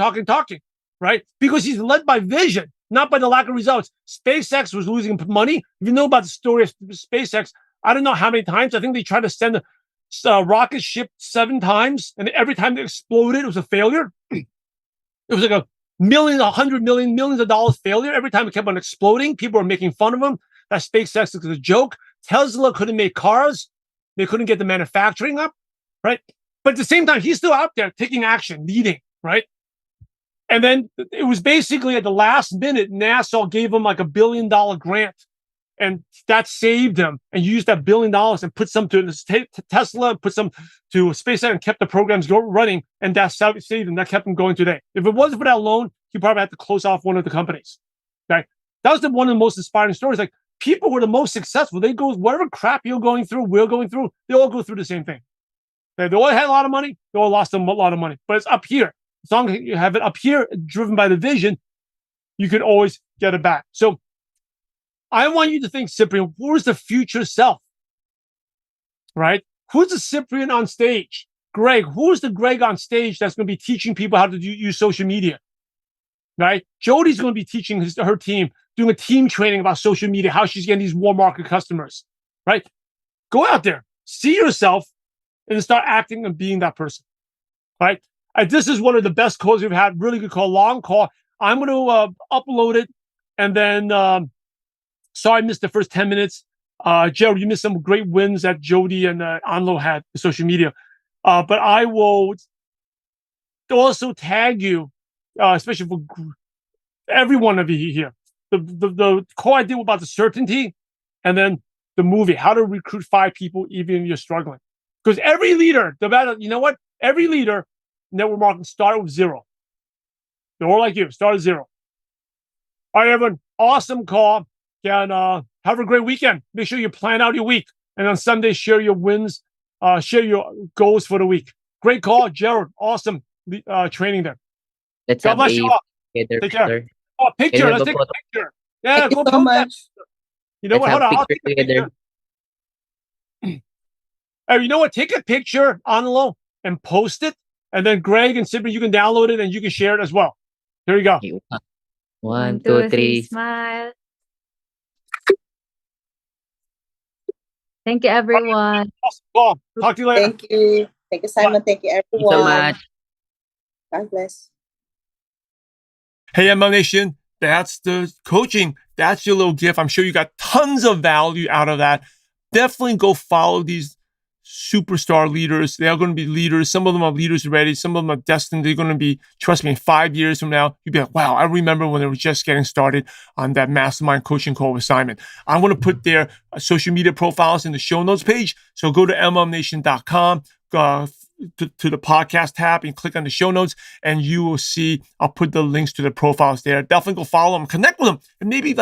right? Because he's led by vision, not by the lack of results. SpaceX was losing money. If you know about the story of SpaceX, I don't know how many times. I think they tried to send a rocket ship 7 times, and every time it exploded, it was a failure. It was like millions of dollars failure. Every time it kept on exploding, people were making fun of him. That SpaceX is a joke. Tesla couldn't make cars. They couldn't get the manufacturing up, right? But at the same time, he's still out there taking action, leading, right? And then it was basically at the last minute, NASA gave him like $1 billion grant, and that saved him. And used that $1 billion and put some to Tesla, and put some to SpaceX, and kept the programs running. And that saved him. That kept him going today. If it wasn't for that loan, he probably had to close off one of the companies. Okay, that was one of the most inspiring stories. Like people were the most successful. They go whatever crap you're going through, we're going through. They all go through the same thing. They all had a lot of money. They all lost a lot of money. But it's up here. As long as you have it up here, driven by the vision, you can always get it back. So I want you to think, Cyprian, who's the future self? Right? Who's the Cyprian on stage? Greg, who's the Greg on stage that's going to be teaching people how to use social media? Right? Jody's going to be teaching her team, doing a team training about social media, how she's getting these warm market customers. Right? Go out there, see yourself, and start acting and being that person. Right? This is one of the best calls we've had. Really good call, long call. I'm going to upload it, and then sorry I missed the first 10 minutes. Gerald, you missed some great wins that Jody and Anlo had in social media. But I will also tag you, especially for every one of you here. The call I did about the certainty, and then the movie, how to recruit 5 people even if you're struggling. Because every leader, you know what? Every leader, network marketing started with 0. They're all like you, start at 0. All right, everyone, awesome call. And have a great weekend. Make sure you plan out your week. And on Sunday, share your wins, share your goals for the week. Great call, Gerald. Awesome training there. Let's God have bless a you all. together Take care. picture. Oh, picture. Can we Let's have take a a photo? picture. Yeah, Thank go you so post that. much. You know Let's what? have Hold on. I'll picture take a together. picture. Hey, you know what? Take a picture, Anlo, and post it. And then Greg and Cyprian, you can download it and you can share it as well. Here you go. Okay, 1, 2, 3. Smile. Thank you, everyone. Awesome call. Talk to you later. Thank you. Thank you, Simon. Thank you, Thank you everyone. so much. God bless. Hey, ML Nation, that's the coaching. That's your little gift. I'm sure you got tons of value out of that. Definitely go follow these superstar leaders. They are going to be leaders. Some of them are leaders already. Some of them are destined. They're going to be, trust me, in 5 years from now, you'll be like, wow, I remember when they were just getting started on that mastermind coaching call with Simon. I'm going to put their social media profiles in the show notes page. So go to mlmnation.com, to the podcast tab and click on the show notes, and you will see, I'll put the links to the profiles there. Definitely go follow them, connect with them. And maybe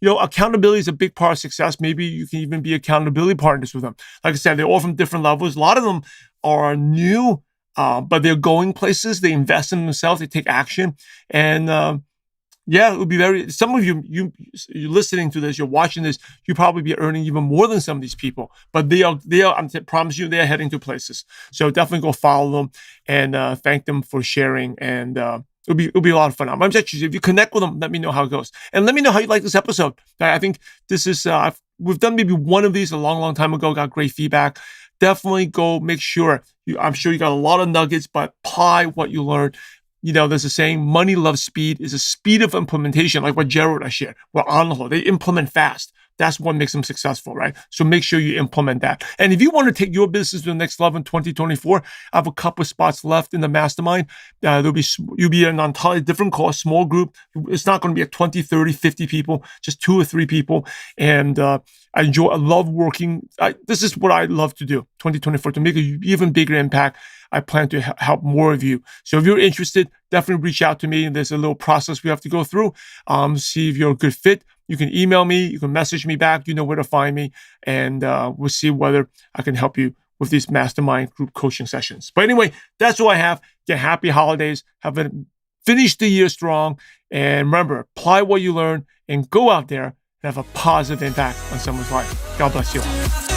accountability is a big part of success. Maybe you can even be accountability partners with them. Like I said, they're all from different levels. A lot of them are new but they're going places. They invest in themselves. They take action. And yeah, it would be some of you're listening to this, you're watching this, you probably be earning even more than some of these people. But they are, I promise you, they're heading to places. So definitely go follow them and thank them for sharing. And it'll be a lot of fun. I'm actually, if you connect with them, let me know how it goes. And let me know how you like this episode. I think this is, we've done maybe one of these a long time ago, got great feedback. Definitely go make sure, I'm sure you got a lot of nuggets, but apply what you learned. There's a saying, money loves speed, is a speed of implementation, like what Gerald I shared. Well, Angelo, they implement fast. That's what makes them successful, right? So make sure you implement that. And if you want to take your business to the next level in 2024, I have a couple of spots left in the mastermind. You'll be in an entirely different course, small group. It's not going to be 20, 30, 50 people, just 2 or 3 people. And I love working. This is what I love to do, 2024, to make an even bigger impact. I plan to help more of you. So if you're interested, definitely reach out to me. There's a little process we have to go through. See if you're a good fit. You can email me. You can message me back. You know where to find me. And we'll see whether I can help you with these mastermind group coaching sessions. But anyway, that's all I have. Get happy holidays. Finish the year strong. And remember, apply what you learn and go out there and have a positive impact on someone's life. God bless you all.